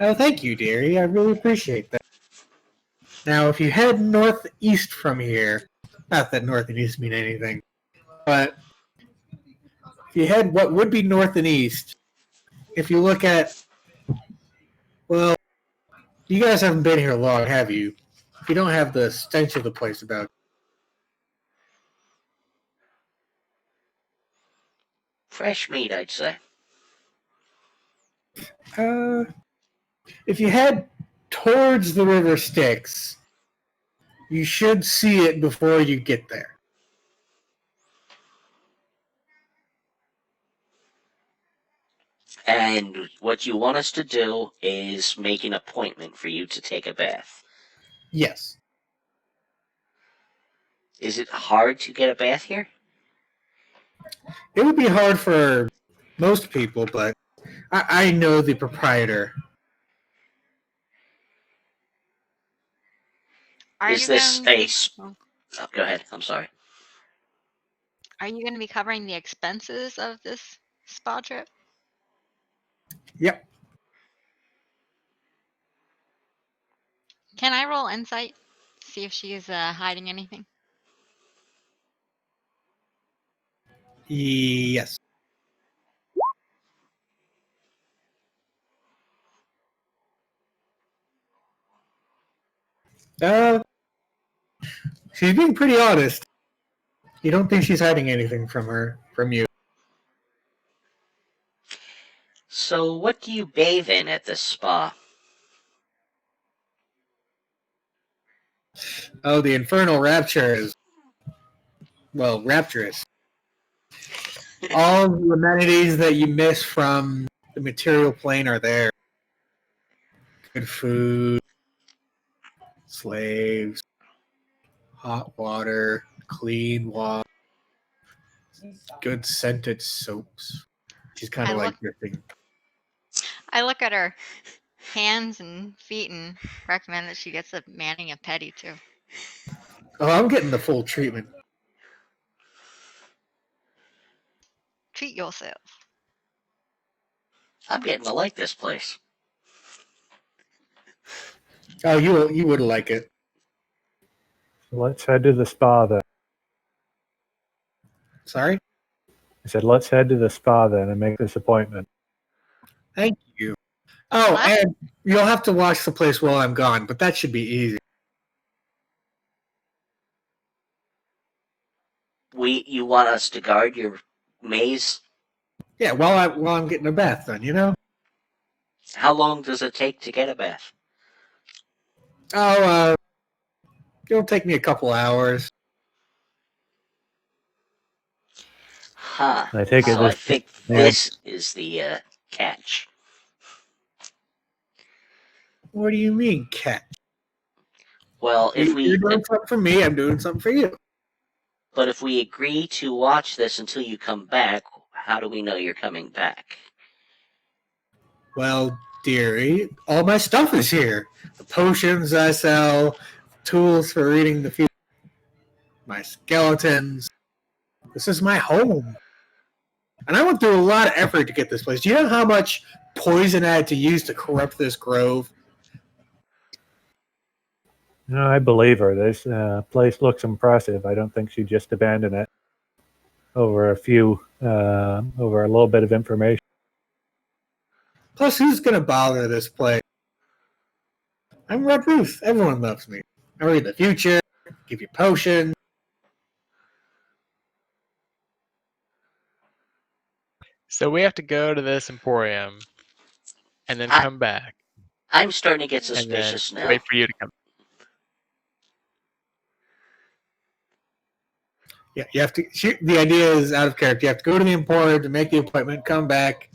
Oh, thank you, dearie. I really appreciate that. Now, if you head northeast from here, not that north and east mean anything, but if you head what would be north and east, if you look at, well, you guys haven't been here long, have you? If you don't have the stench of the place about Fresh meat, I'd say. if you head towards the river Styx, you should see it before you get there. And what you want us to do is make an appointment for you to take a bath. Yes. Is it hard to get a bath here? It would be hard for most people, but I know the proprietor. Are Is you this going? go ahead. I'm sorry. Are you going to be covering the expenses of this spa trip? Yep. Can I roll insight? See if she's hiding anything. Yes. Uh, she's being pretty honest. You don't think she's hiding anything from you? So, what do you bathe in at this spa? Oh, the infernal rapture is, well, rapturous. All the amenities that you miss from the material plane are there. Good food, slaves, hot water, clean water, good scented soaps. She's kind I of like look- drifting. I look at her hands and feet and recommend that she gets a mani and pedi too. Oh, I'm getting the full treatment. Treat yourself. I'm getting to like this place. Oh, you would like it. Let's head to the spa then. Sorry? I said, let's head to the spa then and make this appointment. Thank you. Oh, What? and you'll have to watch the place while I'm gone, but that should be easy. You want us to guard your maze? Yeah, while I'm getting a bath done, you know? How long does it take to get a bath? Oh, it'll take me a couple hours. Huh. I take it So I this. think this is the catch. What do you mean, catch? Well, if You're doing something for me, I'm doing something for you. but if we agree to watch this until you come back, how do we know you're coming back? Well, dearie, all my stuff is here. The potions I sell, tools for reading the future, my skeletons. This is my home. And I went through a lot of effort to get this place. Do you know how much poison I had to use to corrupt this grove? No, I believe her. This place looks impressive. I don't think she'd just abandon it over over a little bit of information. Plus, who's going to bother this place? I'm Red Ruth. Everyone loves me. I read the future, give you potions. So we have to go to this emporium and then I- come back I'm starting to get and then suspicious now. wait for you to come. Yeah, you have to. The idea is out of character. You have to go to the emporium to make the appointment, come back,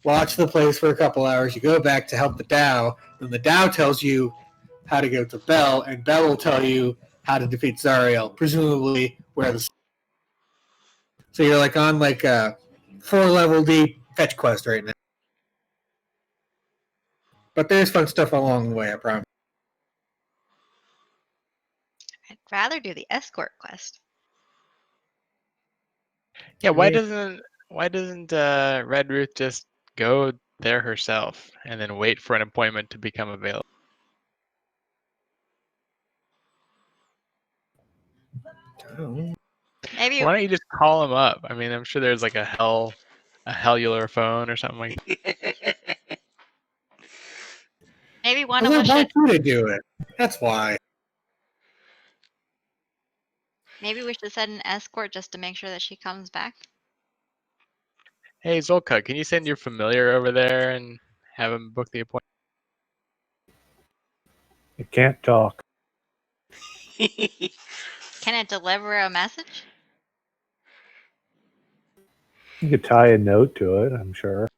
watch the place for a couple hours. You go back to help the Tao. Then the Tao tells you how to go to Bell, and Bell will tell you how to defeat Zariel, presumably where the. So you're like on like a 4-level deep fetch quest right now. But there's fun stuff along the way, I promise. I'd rather do the escort quest. Yeah, why Yeah. doesn't Red Ruth just go there herself and then wait for an appointment to become available? Oh. Maybe Why don't you just call him up? I mean, I'm sure there's like a hellular phone or something like that. maybe one I of us should. want you to do it. That's why. Maybe we should send an escort just to make sure that she comes back. Hey, Zolka, can you send your familiar over there and have him book the appointment? It can't talk. Can it deliver a message? You could tie a note to it, I'm sure.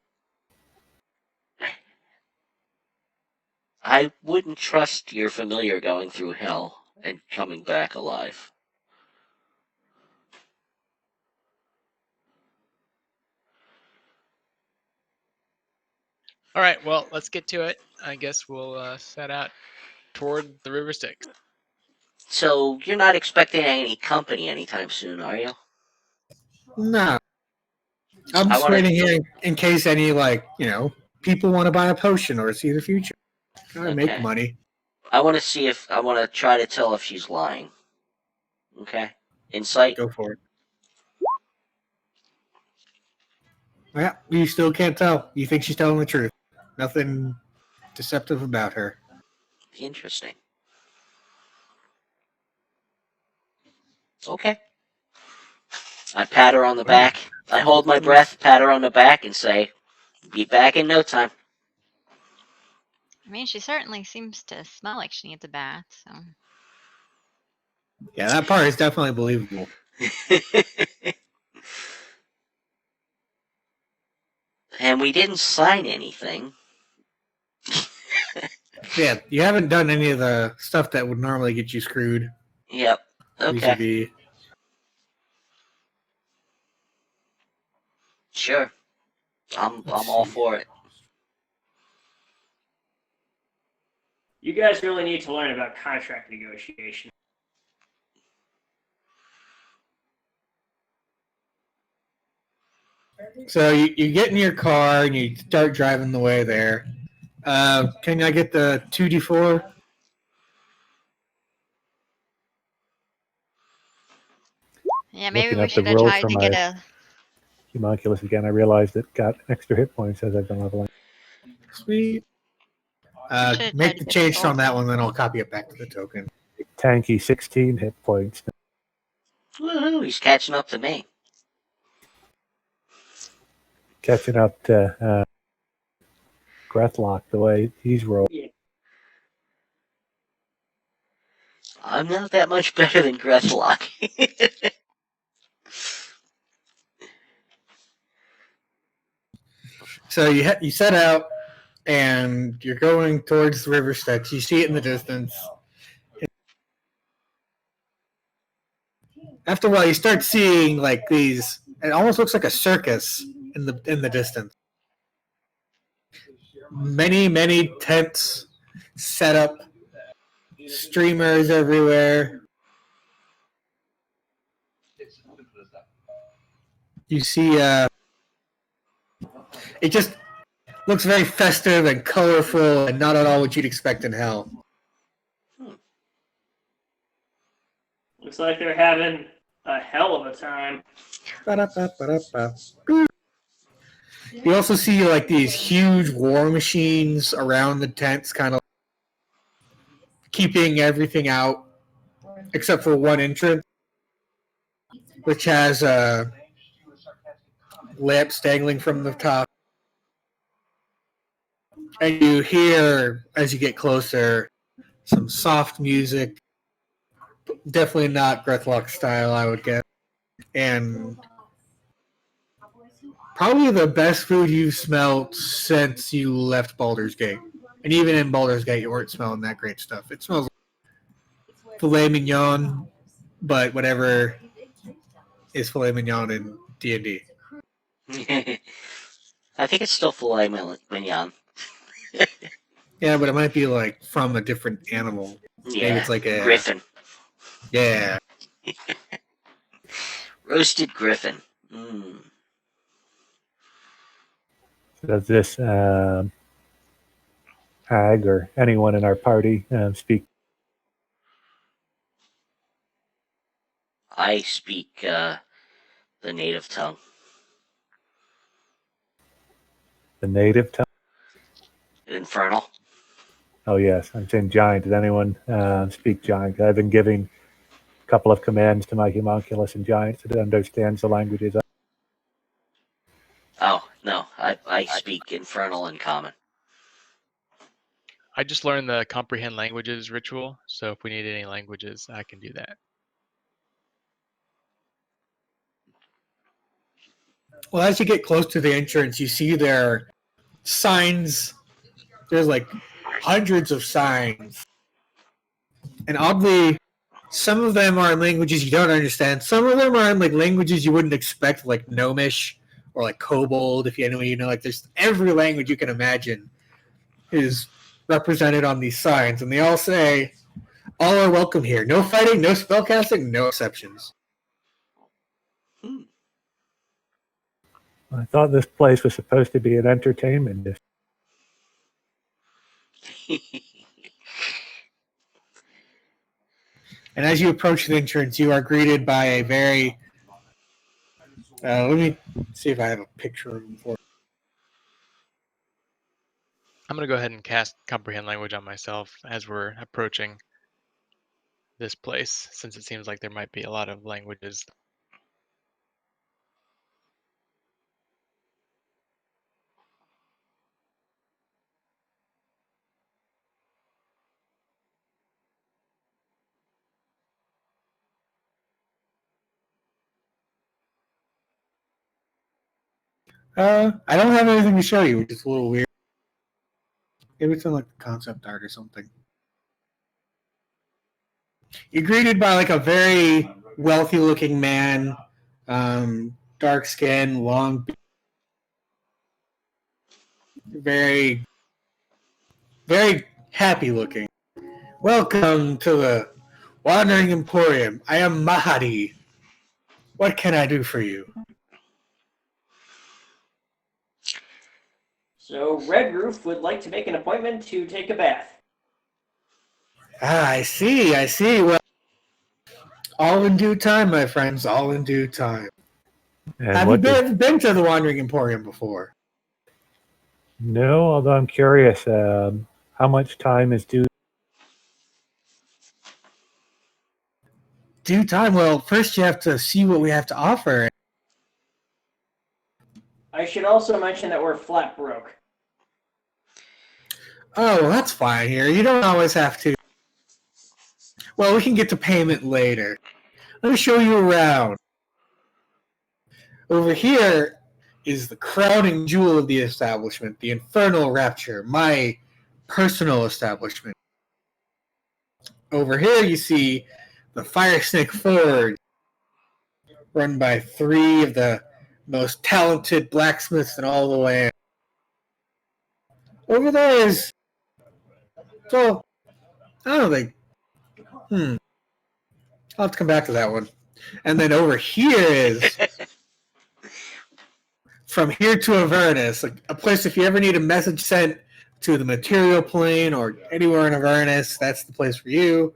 I wouldn't trust your familiar going through hell and coming back alive. All right, well, let's get to it. I guess we'll set out toward the River Styx. So you're not expecting any company anytime soon, are you? No. I'm I just want to. waiting here in case any, people want to buy a potion or see the future. Try to make Okay. money. I want to see if I want to try to tell if she's lying. Okay. Insight. Go for it. Yeah, you still can't tell. You think she's telling the truth. Nothing deceptive about her. Interesting. Okay. I pat her on the back. I hold my breath, pat her on the back, and say, "Be back in no time." I mean, she certainly seems to smell like she needs a bath. So Yeah, that part is definitely believable. And we didn't sign anything. Yeah, you haven't done any of the stuff that would normally get you screwed. Yep. Okay. Vis-a-vis. Sure. I'm all for it. You guys really need to learn about contract negotiation. So you get in your car and you start driving the way there. Can I get the 2d4? yeah, maybe Looking we at the should have roll tried for to my get a. homunculus again, I realized it got extra hit points as I've been leveling. Sweet. Should've tried Make to the get change soul. on that one, then I'll copy it back to the token. Tanky 16 hit points. Woohoo! He's catching up to me. Catching up to Grethlock the way he's rolled. Yeah. I'm not that much better than Grethlock. So you set out and you're going towards the river Styx. You see it in the distance. After a while, you start seeing like these. It almost looks like a circus in the distance. Many tents set up, streamers everywhere. You see, it just looks very festive and colorful, and not at all what you'd expect in hell. Looks like they're having a hell of a time. Ba-da-ba-ba-da-ba. You also see like these huge war machines around the tents, kind of keeping everything out except for one entrance, which has lamps dangling from the top. And you hear, as you get closer, some soft music. Definitely not Grethlock style, I would guess. And probably the best food you've smelled since you left Baldur's Gate. And even in Baldur's Gate, you weren't smelling that great stuff. It smells like filet mignon, but whatever is filet mignon in D&D. I think it's still filet mignon. Yeah, but it might be like from a different animal. Yeah. Maybe it's like a griffin. Yeah. Roasted griffin. Mm. Does this hag or anyone in our party speak? I speak the native tongue. The native tongue? Infernal. Oh, yes. I'm saying giant. Does anyone speak giant? I've been giving a couple of commands to my homunculus in giant so that it understands the languages. Oh, no. I speak infernal and common. I just learned the comprehend languages ritual, so if we need any languages, I can do that. Well, as you get close to the entrance, you see there are signs. There's like hundreds of signs. And oddly, some of them are in languages you don't understand. Some of them are in like languages you wouldn't expect, like Gnomish or like Kobold. If you know, like there's every language you can imagine is represented on these signs, and they all say, "All are welcome here. No fighting, no spellcasting, no exceptions." I thought this place was supposed to be an entertainment district. And as you approach the entrance, you are greeted by a very. Let me see if I have a picture of him for. I'm going to go ahead and cast Comprehend Language on myself as we're approaching this place, since it seems like there might be a lot of languages. I don't have anything to show you, which is a little weird. Maybe it's in like the concept art or something. You're greeted by like a very wealthy-looking man, dark skin, long, very, very happy-looking. Welcome to the Wandering Emporium. I am Mahadi. What can I do for you? So Red Roof would like to make an appointment to take a bath. Ah, I see. Well, all in due time, my friends. All in due time. And Have you been to the Wandering Emporium before? No, although I'm curious, how much time is due? Due time? Well, first you have to see what we have to offer. I should also mention that we're flat broke. Oh, well, that's fine here. You don't always have to. Well, we can get to payment later. Let me show you around. Over here is the crowning jewel of the establishment, the Infernal Rapture, my personal establishment. Over here you see the Fire Snake Forge, run by 3 of the most talented blacksmiths in all the land. Over there is... So, I don't think... I'll have to come back to that one. And then over here is... From here to Avernus, a place if you ever need a message sent to the material plane or anywhere in Avernus, that's the place for you.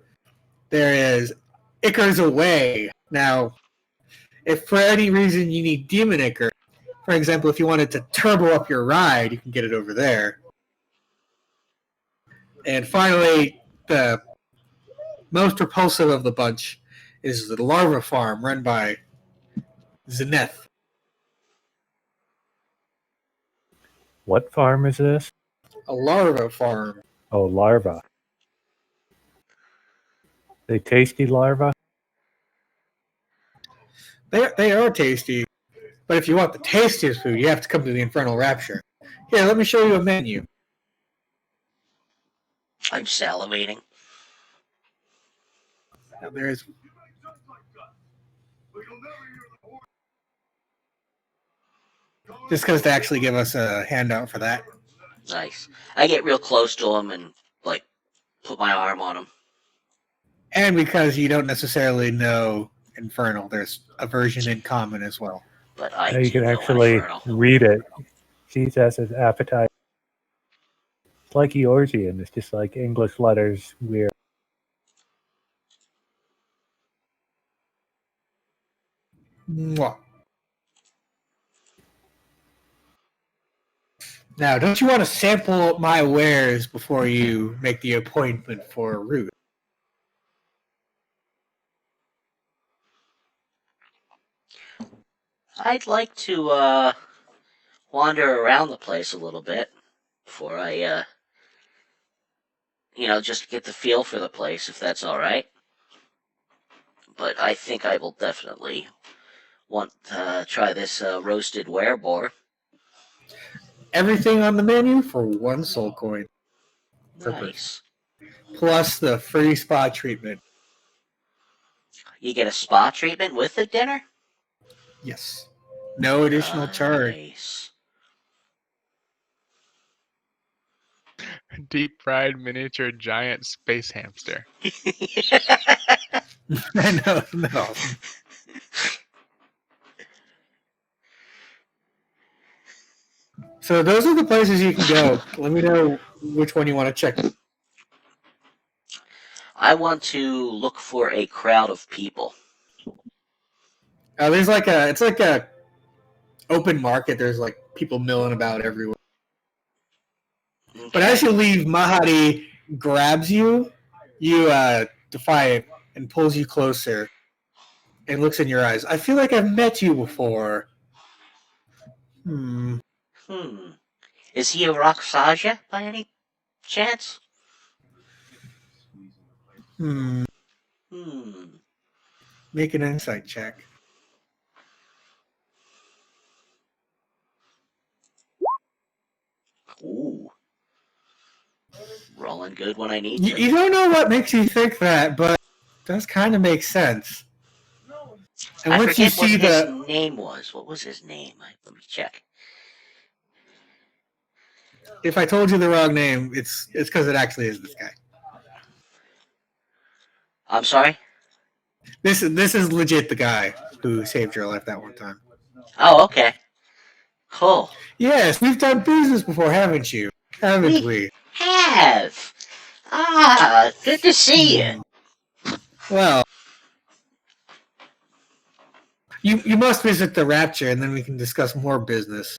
There is Icar's Away. Now, if for any reason you need Demon Icar, for example, if you wanted to turbo up your ride, you can get it over there. And finally, the most repulsive of the bunch is the larva farm run by Zeneth. What farm is this? A larva farm. Oh, larva. They tasty larva? They are tasty, but if you want the tastiest food, you have to come to the Infernal Rapture. Here, let me show you a menu. I'm salivating. Now, there's... Just because to actually give us a handout for that. Nice. I get real close to him and, like, put my arm on him. And because you don't necessarily know Infernal, there's a version in common as well. But I You do can know actually Infernal. read it. Sees as his appetite. It's like Eorzean. It's just like English letters weird. Mwah. Now, don't you want to sample my wares before you make the appointment for a route? I'd like to wander around the place a little bit before I just get the feel for the place, if that's all right. But I think I will definitely want to try this roasted wereboar. Everything on the menu for 1 soul coin. Nice. Plus the free spa treatment. You get a spa treatment with the dinner? Yes. No additional charge. Nice. Deep fried miniature giant space hamster. No, no. So those are the places you can go. Let me know which one you want to check. I want to look for a crowd of people. There's it's like a open market. There's like people milling about everywhere. Okay. But as you leave, Mahadi grabs you. You defy it and pulls you closer and looks in your eyes. I feel like I've met you before. Is he a Raksaja by any chance? Make an insight check. Ooh. Rolling good when I need You, to. you don't know what makes you think that, but it does kind of make sense. And I once you forget what see his name was. What was his name? Let me check. if I told you the wrong name, it's because it actually is this guy. I'm sorry? This is legit the guy who saved your life that one time. Oh, okay. Cool. Yes, we've done business before, haven't you? Haven't we? Have. Ah, good to see you. Well, you must visit the Rapture, and then we can discuss more business.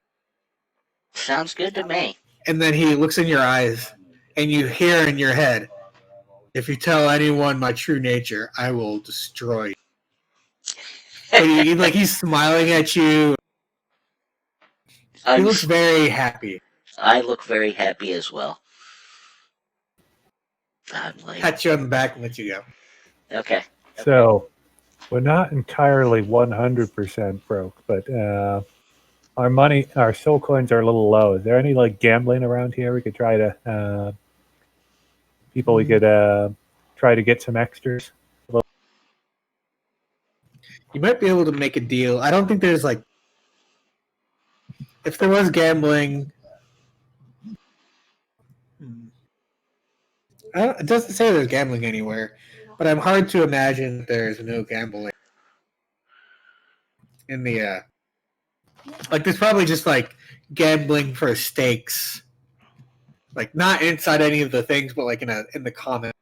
Sounds good to me. And then he looks in your eyes, and you hear in your head, "If you tell anyone my true nature, I will destroy you." But he's smiling at you. He looks very happy. I look very happy as well. I'm like, Pat you on the back and let you go. okay. So, we're not entirely 100% broke, but our soul coins are a little low. Is there any like gambling around here? We could try to we could try to get some extras. You might be able to make a deal. I don't think there's like, if there was gambling, it doesn't say there's gambling anywhere, but I'm hard to imagine there's no gambling in the like there's probably just like gambling for stakes, like not inside any of the things, but like in the common.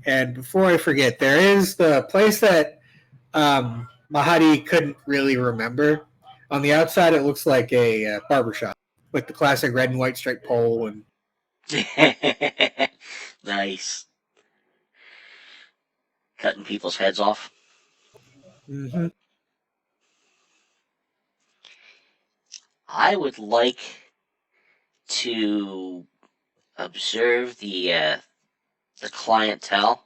And before I forget, there is the place that Mahadi couldn't really remember. On the outside, it looks like a barbershop, like the classic red and white striped pole. And Nice. Cutting people's heads off. mm-hmm. I would like to observe the clientele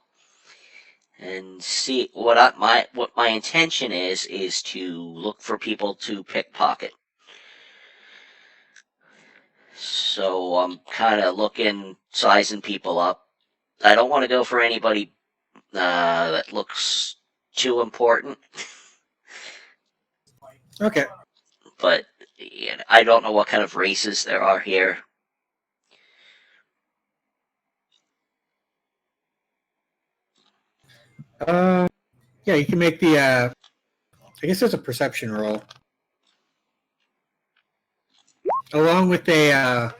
and see what my intention is to look for people to pickpocket. So I'm kind of sizing people up. I don't want to go for anybody that looks too important. Okay. But I don't know what kind of races there are here. Yeah, you can make the. I guess there's a perception roll, along with a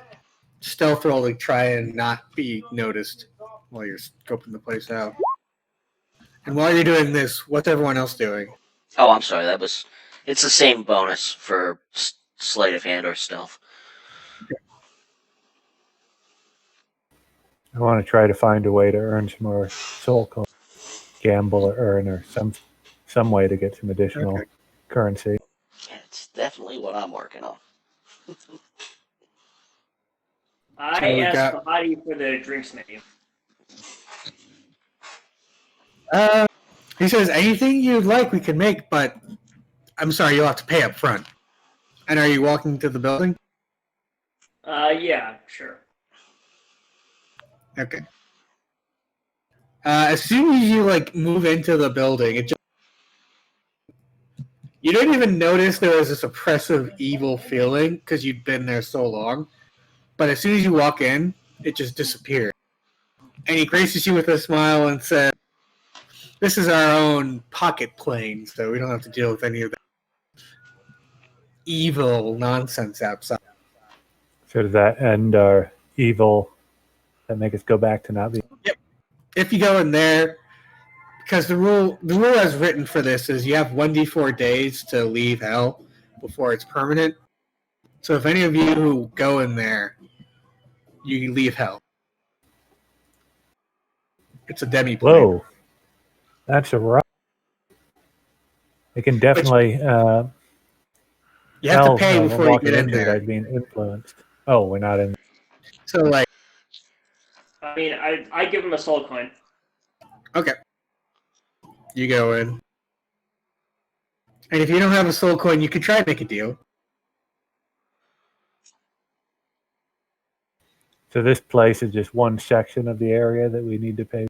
stealth roll to try and not be noticed while you're scoping the place out. And while you're doing this, what's everyone else doing? Oh, I'm sorry. It's the same bonus for sleight of hand or stealth. I want to try to find a way to earn some more soul coins, gamble or earn, or some way to get some additional currency. Yeah, it's definitely what I'm working on. I asked Mahadi for the drinks menu. He says, anything you'd like we can make, but I'm sorry, you'll have to pay up front. And are you walking to the building? Yeah, sure. Okay. As soon as you like move into the building, you don't even notice there was this oppressive, evil feeling because you'd been there so long. But as soon as you walk in, it just disappears. And he graces you with a smile and says, "This is our own pocket plane, so we don't have to deal with any of that evil nonsense outside." So does that end our evil? That make us go back to not being? If you go in there, because the rule as written for this is you have 1d4 days to leave hell before it's permanent. So if any of you who go in there, you leave hell. It's a demi-plane. Whoa, that's a rough. It can definitely. You have to pay before you walking get in into it, there. I'd being influenced. Oh, we're not in. So like, I mean, I give him a soul coin. okay, you go in, and if you don't have a soul coin, you could try and make a deal. So this place is just one section of the area that we need to pay.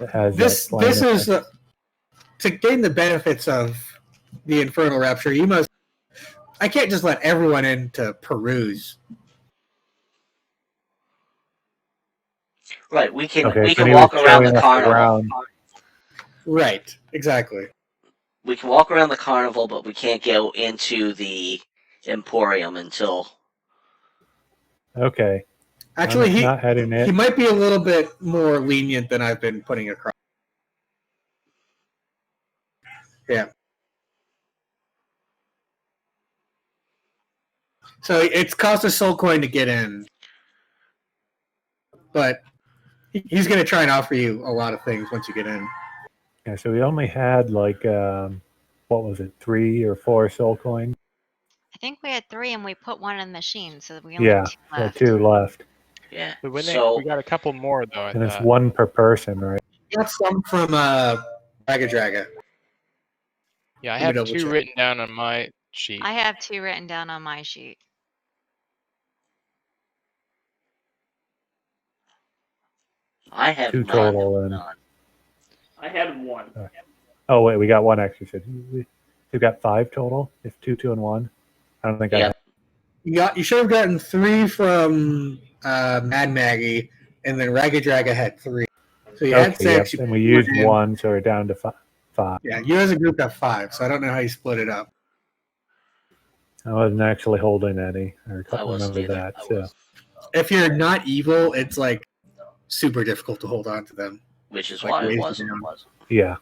That has This is to gain the benefits of the Infernal Rapture. You must. I can't just let everyone in to peruse. Right, we can Okay, we so can he was walk around showing the us carnival. around. Right, exactly. We can walk around the carnival, but we can't go into the Emporium until. Okay, Actually, I'm not heading he it. might be a little bit more lenient than I've been putting across. Yeah. So it's cost a soul coin to get in, but he's going to try and offer you a lot of things once you get in. Yeah, so we only had like what was it, 3 or 4 soul coins? I think we had 3 and we put one in the machine, so we only Yeah, have 2 well, left. 2 left, Yeah. But when So we got a couple more though. I and it's thought. 1 per person, right? You got some from Draga. Yeah, I Let me have double 2 check. written down on my sheet. I have 2 written down on my sheet. I have 2 none. total, and I had 1. oh wait, we got 1 extra. So we've got 5 total. It's 2, 2, and 1. I don't think Yep. You should have gotten 3 from Mad Maggie, and then Ragged Draga had 3. So you had 6. Yep. And we used 1, so we're down to 5. Yeah, you as a group got 5, so I don't know how you split it up. I wasn't actually holding any. I wasn't remember either. that. I So wasn't. If you're not evil, it's like super difficult to hold on to them. Which is Like why it ways wasn't. down. yeah.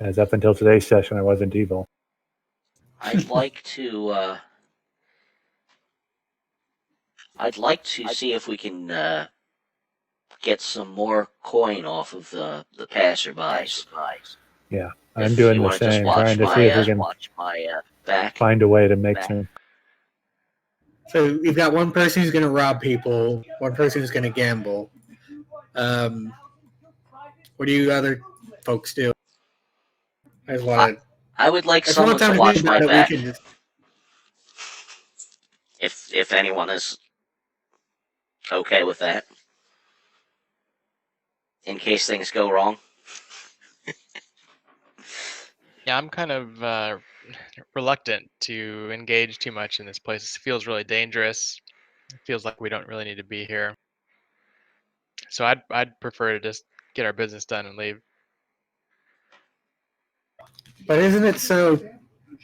As up until today's session, I wasn't evil. I'd like to. I'd like to see if we can get some more coin off of the passerbys. Yeah, If I'm doing you the wanna just same, watch trying to my, see if we can watch my back. find a way to make some. So you've got one person who's going to rob people, one person who's going to gamble. What do you other folks do? I just want to. I would like If someone time to to watch think my about it, we back. can just. If anyone is okay with that, in case things go wrong. Yeah, I'm kind of reluctant to engage too much in this place. It feels really dangerous. It feels like we don't really need to be here. So I'd prefer to just get our business done and leave. But isn't it so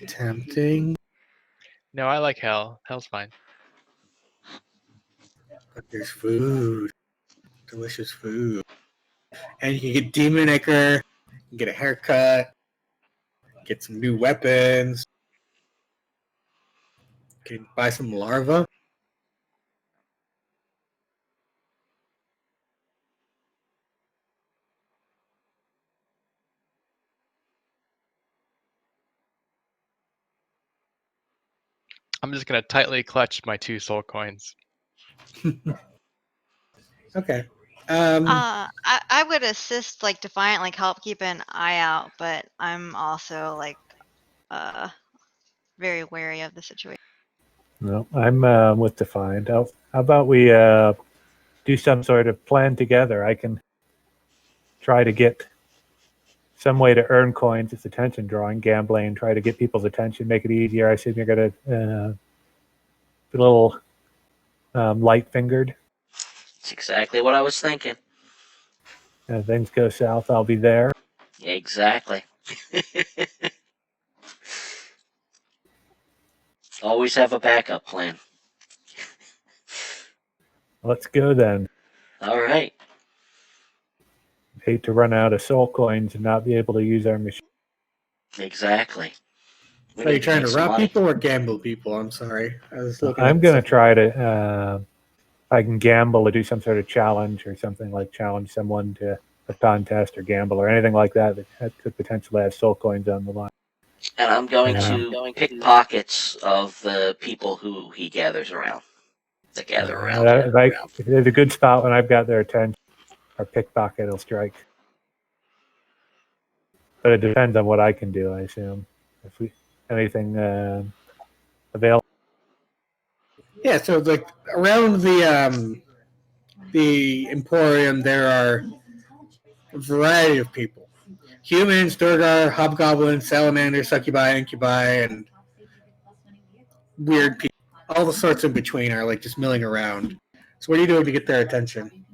tempting? No, I like hell. Hell's fine. But there's food, delicious food, and you can get demon ichor, you can get a haircut, get some new weapons, you can buy some larvae. I'm just gonna tightly clutch my 2 soul coins. Okay. I would assist like Defiant, like help keep an eye out, but I'm also like very wary of the situation. No, I'm with Defiant. How about we do some sort of plan together? I can try to get some way to earn coins. It's attention drawing, gambling, try to get people's attention, make it easier. I assume you're going to be a little light-fingered. That's exactly what I was thinking. If things go south, I'll be there. Exactly. Always have a backup plan. Let's go then. All right. Hate to run out of soul coins and not be able to use our machine. Exactly. So you're trying to rob people or gamble people? I'm sorry. I was looking. I'm going to try to, I can gamble or do some sort of challenge or something like challenge someone to a contest or gamble or anything like that that could potentially have soul coins on the line. And I'm going to pick pockets of the people who he gathers around. That gather around. If there's a good spot when I've got their attention, our pickpocket will strike. But it depends on what I can do, I assume. If we anything available. Yeah, so like around the Emporium, there are a variety of people: humans, Durgar, hobgoblins, salamanders, succubi, incubi, and weird people. All the sorts in between are like just milling around. So what are you doing to get their attention?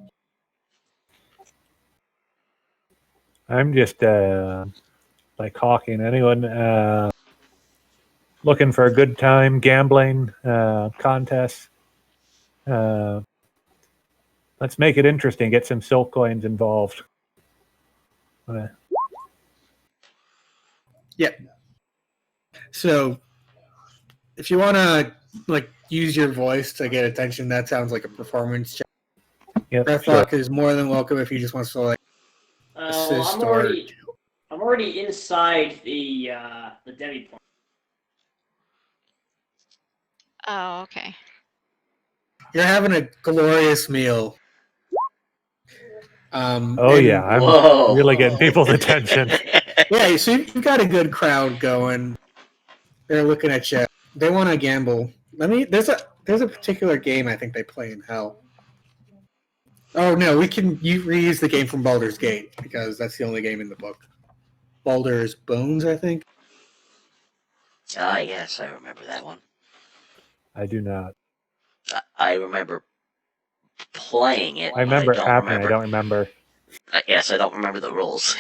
I'm just like hawking. Anyone looking for a good time gambling contest? Let's make it interesting. Get some silk coins involved. Yeah. So if you want to like use your voice to get attention, that sounds like a performance check. Yep, Breathlock is more than welcome if he just wants to like assist I'm already inside the demi point. Oh, okay. You're having a glorious meal. I'm really getting people's attention. Yeah, so you've got a good crowd going. They're looking at you. They want to gamble. There's a particular game I think they play in Hell. Oh no, we can reuse the game from Baldur's Gate because that's the only game in the book. Baldur's Bones, I think. Ah, yes, I remember that one. I do not. I remember playing it. I remember it happening. I don't remember. Yes, I don't remember the rules.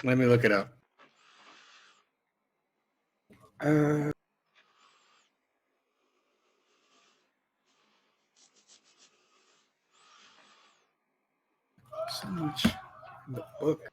Let me look it up. So much in the book.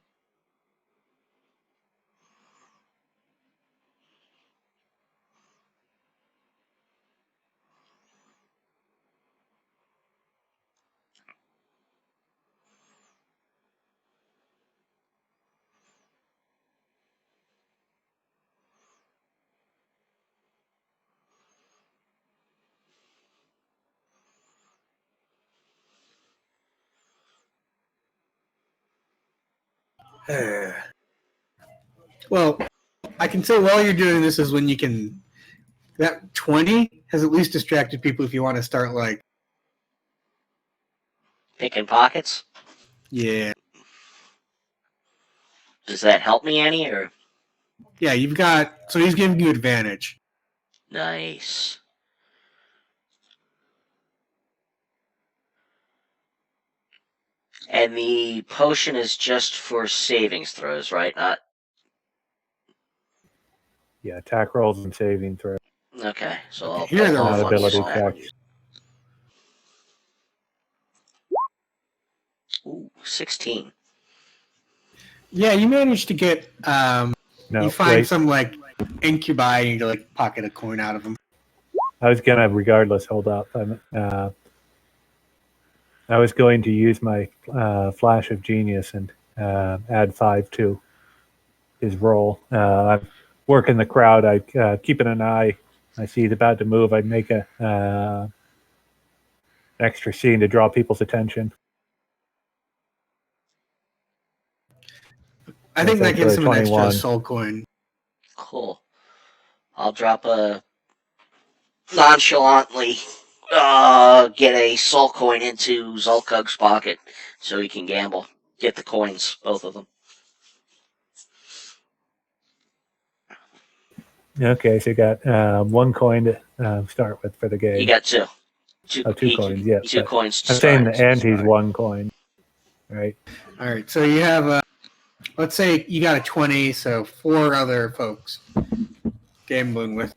Well, I can say while you're doing this is when you can. That 20 has at least distracted people if you want to start like Picking pockets? Yeah. Does that help me any, or? Yeah, you've got. So he's giving you advantage. Nice. And the potion is just for savings throws, right? Not. Yeah, attack rolls and saving throws. Okay, so I'll Here are the not ability checks. Ooh, 16. Yeah, you managed to get. No, you find some like incubi and you like pocket a coin out of them. I was gonna, regardless. Hold up. I was going to use my flash of genius and add 5 to his roll. I'm working the crowd. I keeping an eye. I see he's about to move. I'd make a extra scene to draw people's attention. I think that gives him an extra soul coin. Cool. I'll drop a nonchalantly get a soul coin into Zulkug's pocket so he can gamble. Get the coins, both of them. Okay, so you got 1 coin to start with for the game. He got two. Two coins, yes. Two but coins to I'm saying start. the ante's 1 coin, right? All right, so you have let's say you got a 20, so 4 other folks gambling with.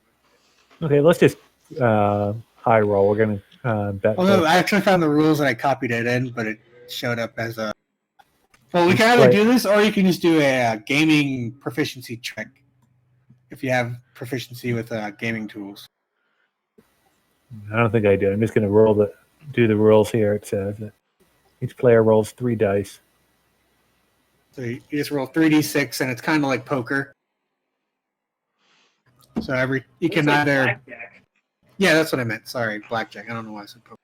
Okay, let's just high roll. We're going to bet. Although both. I actually found the rules and I copied it in, but it showed up as a. Well, we Each can either play- do this, or you can just do a gaming proficiency check if you have proficiency with gaming tools. I don't think I do. I'm just going to do the rules here. It says that each player rolls 3 dice. So you just roll 3d6, and it's kind of like poker. So you can It's like either. blackjack. Yeah, that's what I meant. Sorry, blackjack. I don't know why I said poker.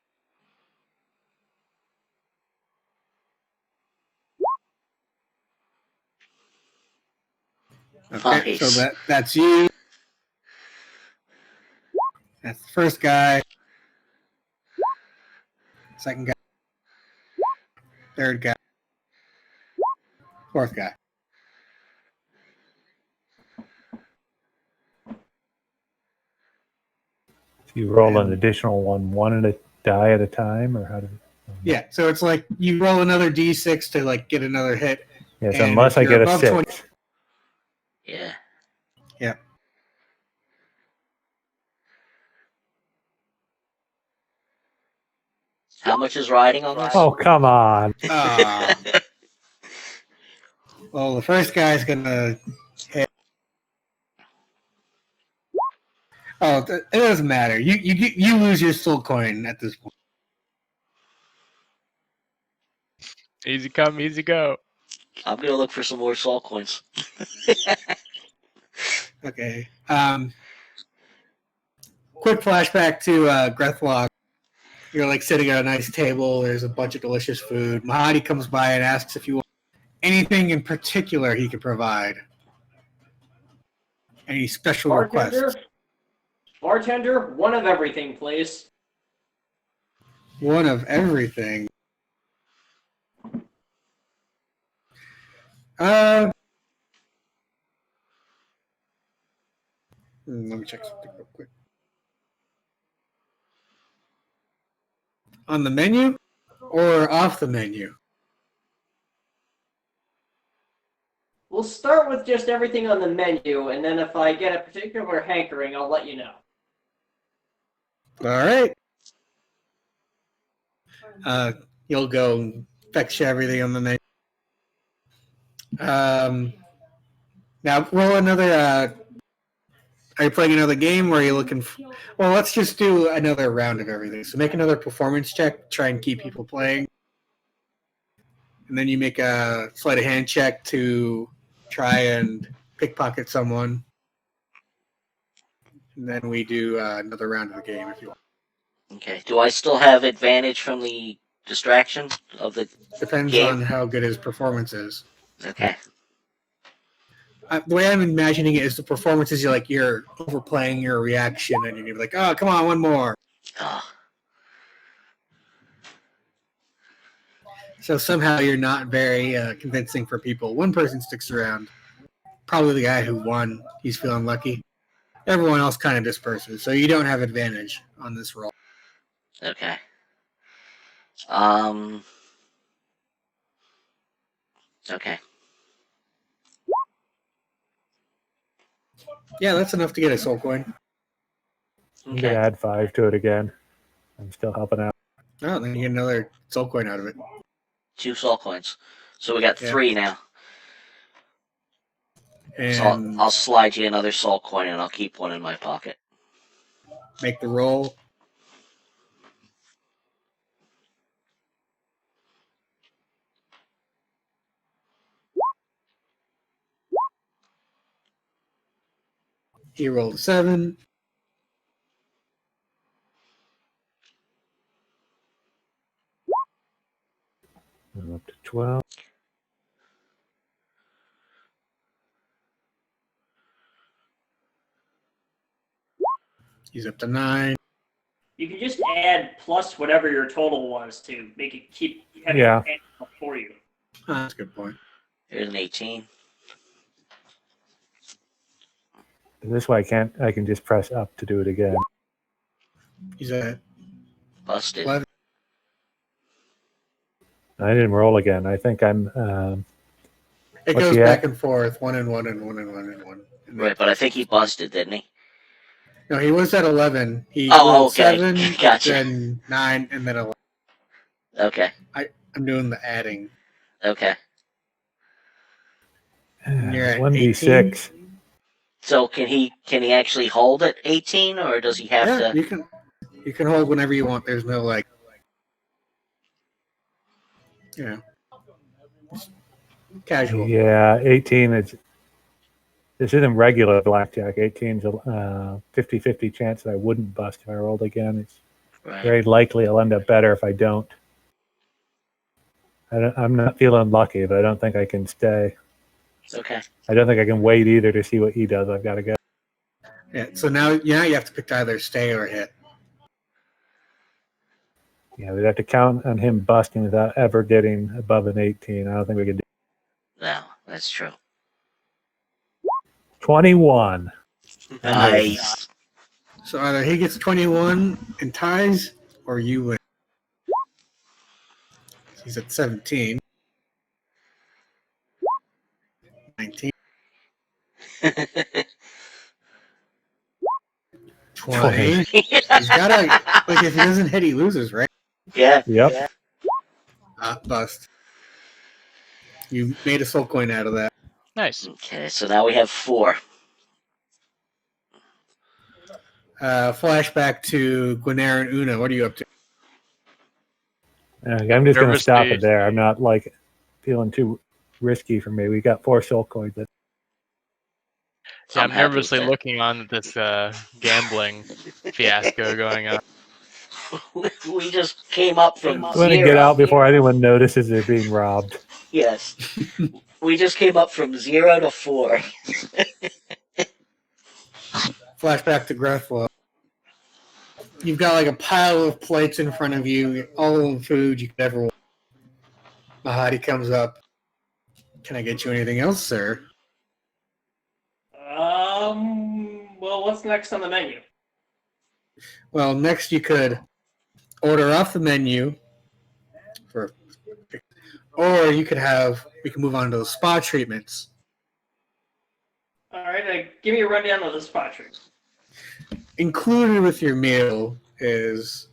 Okay, Nice. so that's you. That's the first guy. Second guy. Third guy. Fourth guy. So you roll an additional one at a die at a time, or how do? Yeah, so it's like you roll another d6 to like get another hit. Yes, And unless if I you're get a above 6. 20 Yeah. Yeah. How much is riding on this? Oh, come on. Well, the first guy's gonna hit. Oh, it doesn't matter. You lose your soul coin at this point. Easy come, easy go. I'm gonna look for some more soul coins. Okay. Quick flashback to Grethlock. You're like sitting at a nice table. There's a bunch of delicious food. Mahadi comes by and asks if you want anything in particular he could provide. Any special requests? Bartender, one of everything, please. One of everything. Let me check something real quick. On the menu or off the menu? We'll start with just everything on the menu, and then if I get a particular hankering, I'll let you know. All right. You'll go and fetch everything on the menu. Now roll another. Are you playing another game, or are you looking? Well, let's just do another round of everything. So make another performance check. Try and keep people playing, and then you make a sleight of hand check to try and pickpocket someone. And then we do another round of the game if you want. Okay. Do I still have advantage from the distraction of the Depends game? on how good his performance is. Okay. The way I'm imagining it is the performance is you're overplaying your reaction, and you're like, oh, come on, one more. Oh, So somehow you're not very convincing for people. One person sticks around, probably the guy who won. He's feeling lucky. Everyone else kind of disperses, so you don't have advantage on this roll. okay. Okay. Yeah, that's enough to get a soul coin. I'm going to add 5 to it again. I'm still helping out. Oh, then you get another soul coin out of it. 2 soul coins. So we got 3 now. And So I'll slide you another soul coin and I'll keep one in my pocket. make the roll. He rolled a 7. I'm up to 12. He's up to 9. You can just add plus whatever your total was to make it keep having Yeah. it add for you. Oh, that's a good point. Here's an 18. This way I can just press up to do it again. He's at Busted. 11. I didn't roll again. I think I'm. It What's goes he back at? and forth, 1 and 1 and 1 and 1 and 1. And Right, but I think he busted, didn't he? No, he was at 11. He Oh, rolled okay. 7, Gotcha. then 9, and then 11. Okay. I'm doing the adding. Okay. You're at 1d6. So can he actually hold at 18, or does he have Yeah, to? you can hold whenever you want. There's no like, you know, casual. Yeah, 18 is. This isn't regular blackjack. 18's a 50-50 chance that I wouldn't bust if I rolled again. It's Right. very likely I'll end up better if I don't. I'm not feeling lucky, but I don't think I can stay. Okay. I don't think I can wait either to see what he does. I've got to go. Yeah. So now you have to pick either stay or hit. Yeah, we'd have to count on him busting without ever getting above an 18. I don't think we could do No, that's true. 21. Nice. So either he gets 21 and ties, or you win. He's at 17. 19. 20. He's gotta, like, if he doesn't hit, he loses, right? Yeah. Yep. Bust. You made a soul coin out of that. Nice. Okay, so now we have 4. Flashback to Gwenair and Una. What are you up to? I'm just going to Nervously- stop it there. I'm not like feeling too risky for me. We got 4 soul coins. Yeah, I'm happy nervously with that. looking on at this gambling fiasco going on. We just came up from I'm going to 0. get out before anyone notices they're being robbed. Yes. We just came up from 0 to 4. Flashback to Grethwell. You've got like a pile of plates in front of you, all of the food you could ever want. Mahadi comes up. Can I get you anything else, sir? Well, what's next on the menu? Well, next you could order off the menu, or you could we can move on to the spa treatments. All right, give me a rundown of the spa treatment. Included with your meal is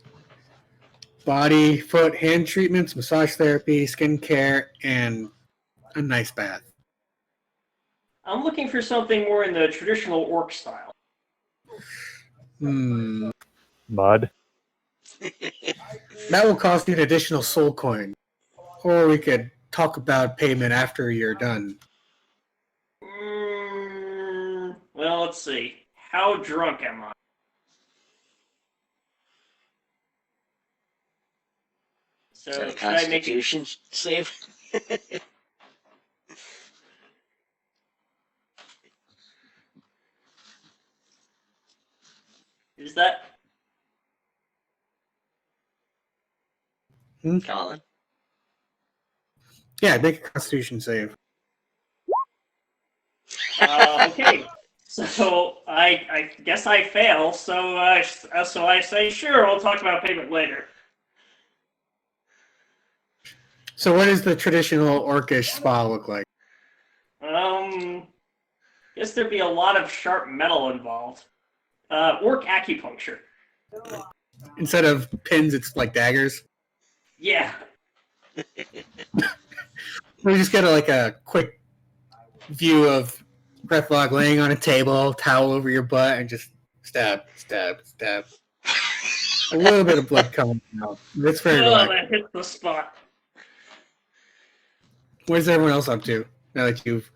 body, foot, hand treatments, massage therapy, skin care, and a nice bath. I'm looking for something more in the traditional orc style. Mud. That will cost you an additional soul coin. Or we could talk about payment after you're done. Well, let's see. How drunk am I? So Is that a should I make it? Constitution save? Is that? Colin? Yeah, make a Constitution save. Okay. So I guess I fail. So I say sure. We'll talk about payment later. So what does the traditional orcish spa look like? Guess there'd be a lot of sharp metal involved. Orc acupuncture. Instead of pins, it's like daggers. Yeah. We just get a quick view of Breathlock laying on a table, towel over your butt, and just stab, stab, stab. A little bit of blood coming out. That's very relaxing. That hits the spot. Where's everyone else up to now that you've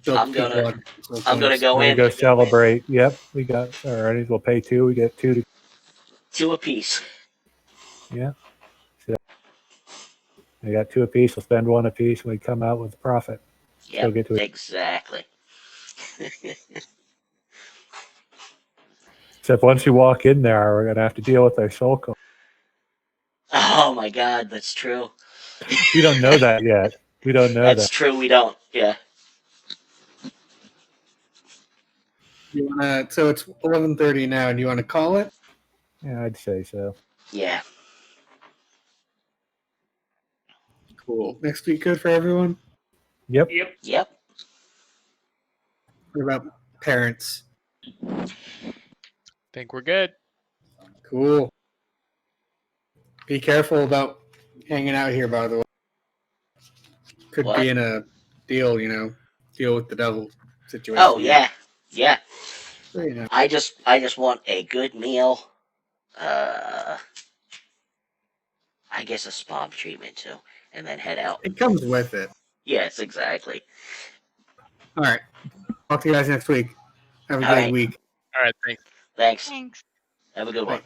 built I'm gonna blood? I'm gonna go We're in going to go celebrate. Yep, we got. Alrighty, we'll pay 2. We get 2 to. 2 apiece. Yeah. So we got 2 apiece. We'll spend 1 apiece. We come out with a profit. Yeah, get to it. exactly. Except once you walk in there, we're gonna have to deal with our soul code. Oh my God, that's true. We don't know that yet. We don't know That's that. true. We don't. Yeah. You wanna? So it's 11:30 now. Do you want to call it? Yeah, I'd say so. Yeah. Cool. Next week good for everyone? Yep. Yep. Yep. What about parents? Think we're good. Cool. Be careful about hanging out here, by the way. Could What? be in a deal, deal with the devil situation. Oh yeah. Yeah. So, I just want a good meal. I guess a spa treatment too, and then head out. it comes with it. Yes, exactly. All right. Talk to you guys next week. Have a All good right. week. All right, thanks. Thanks. Thanks. Have a good one. Bye.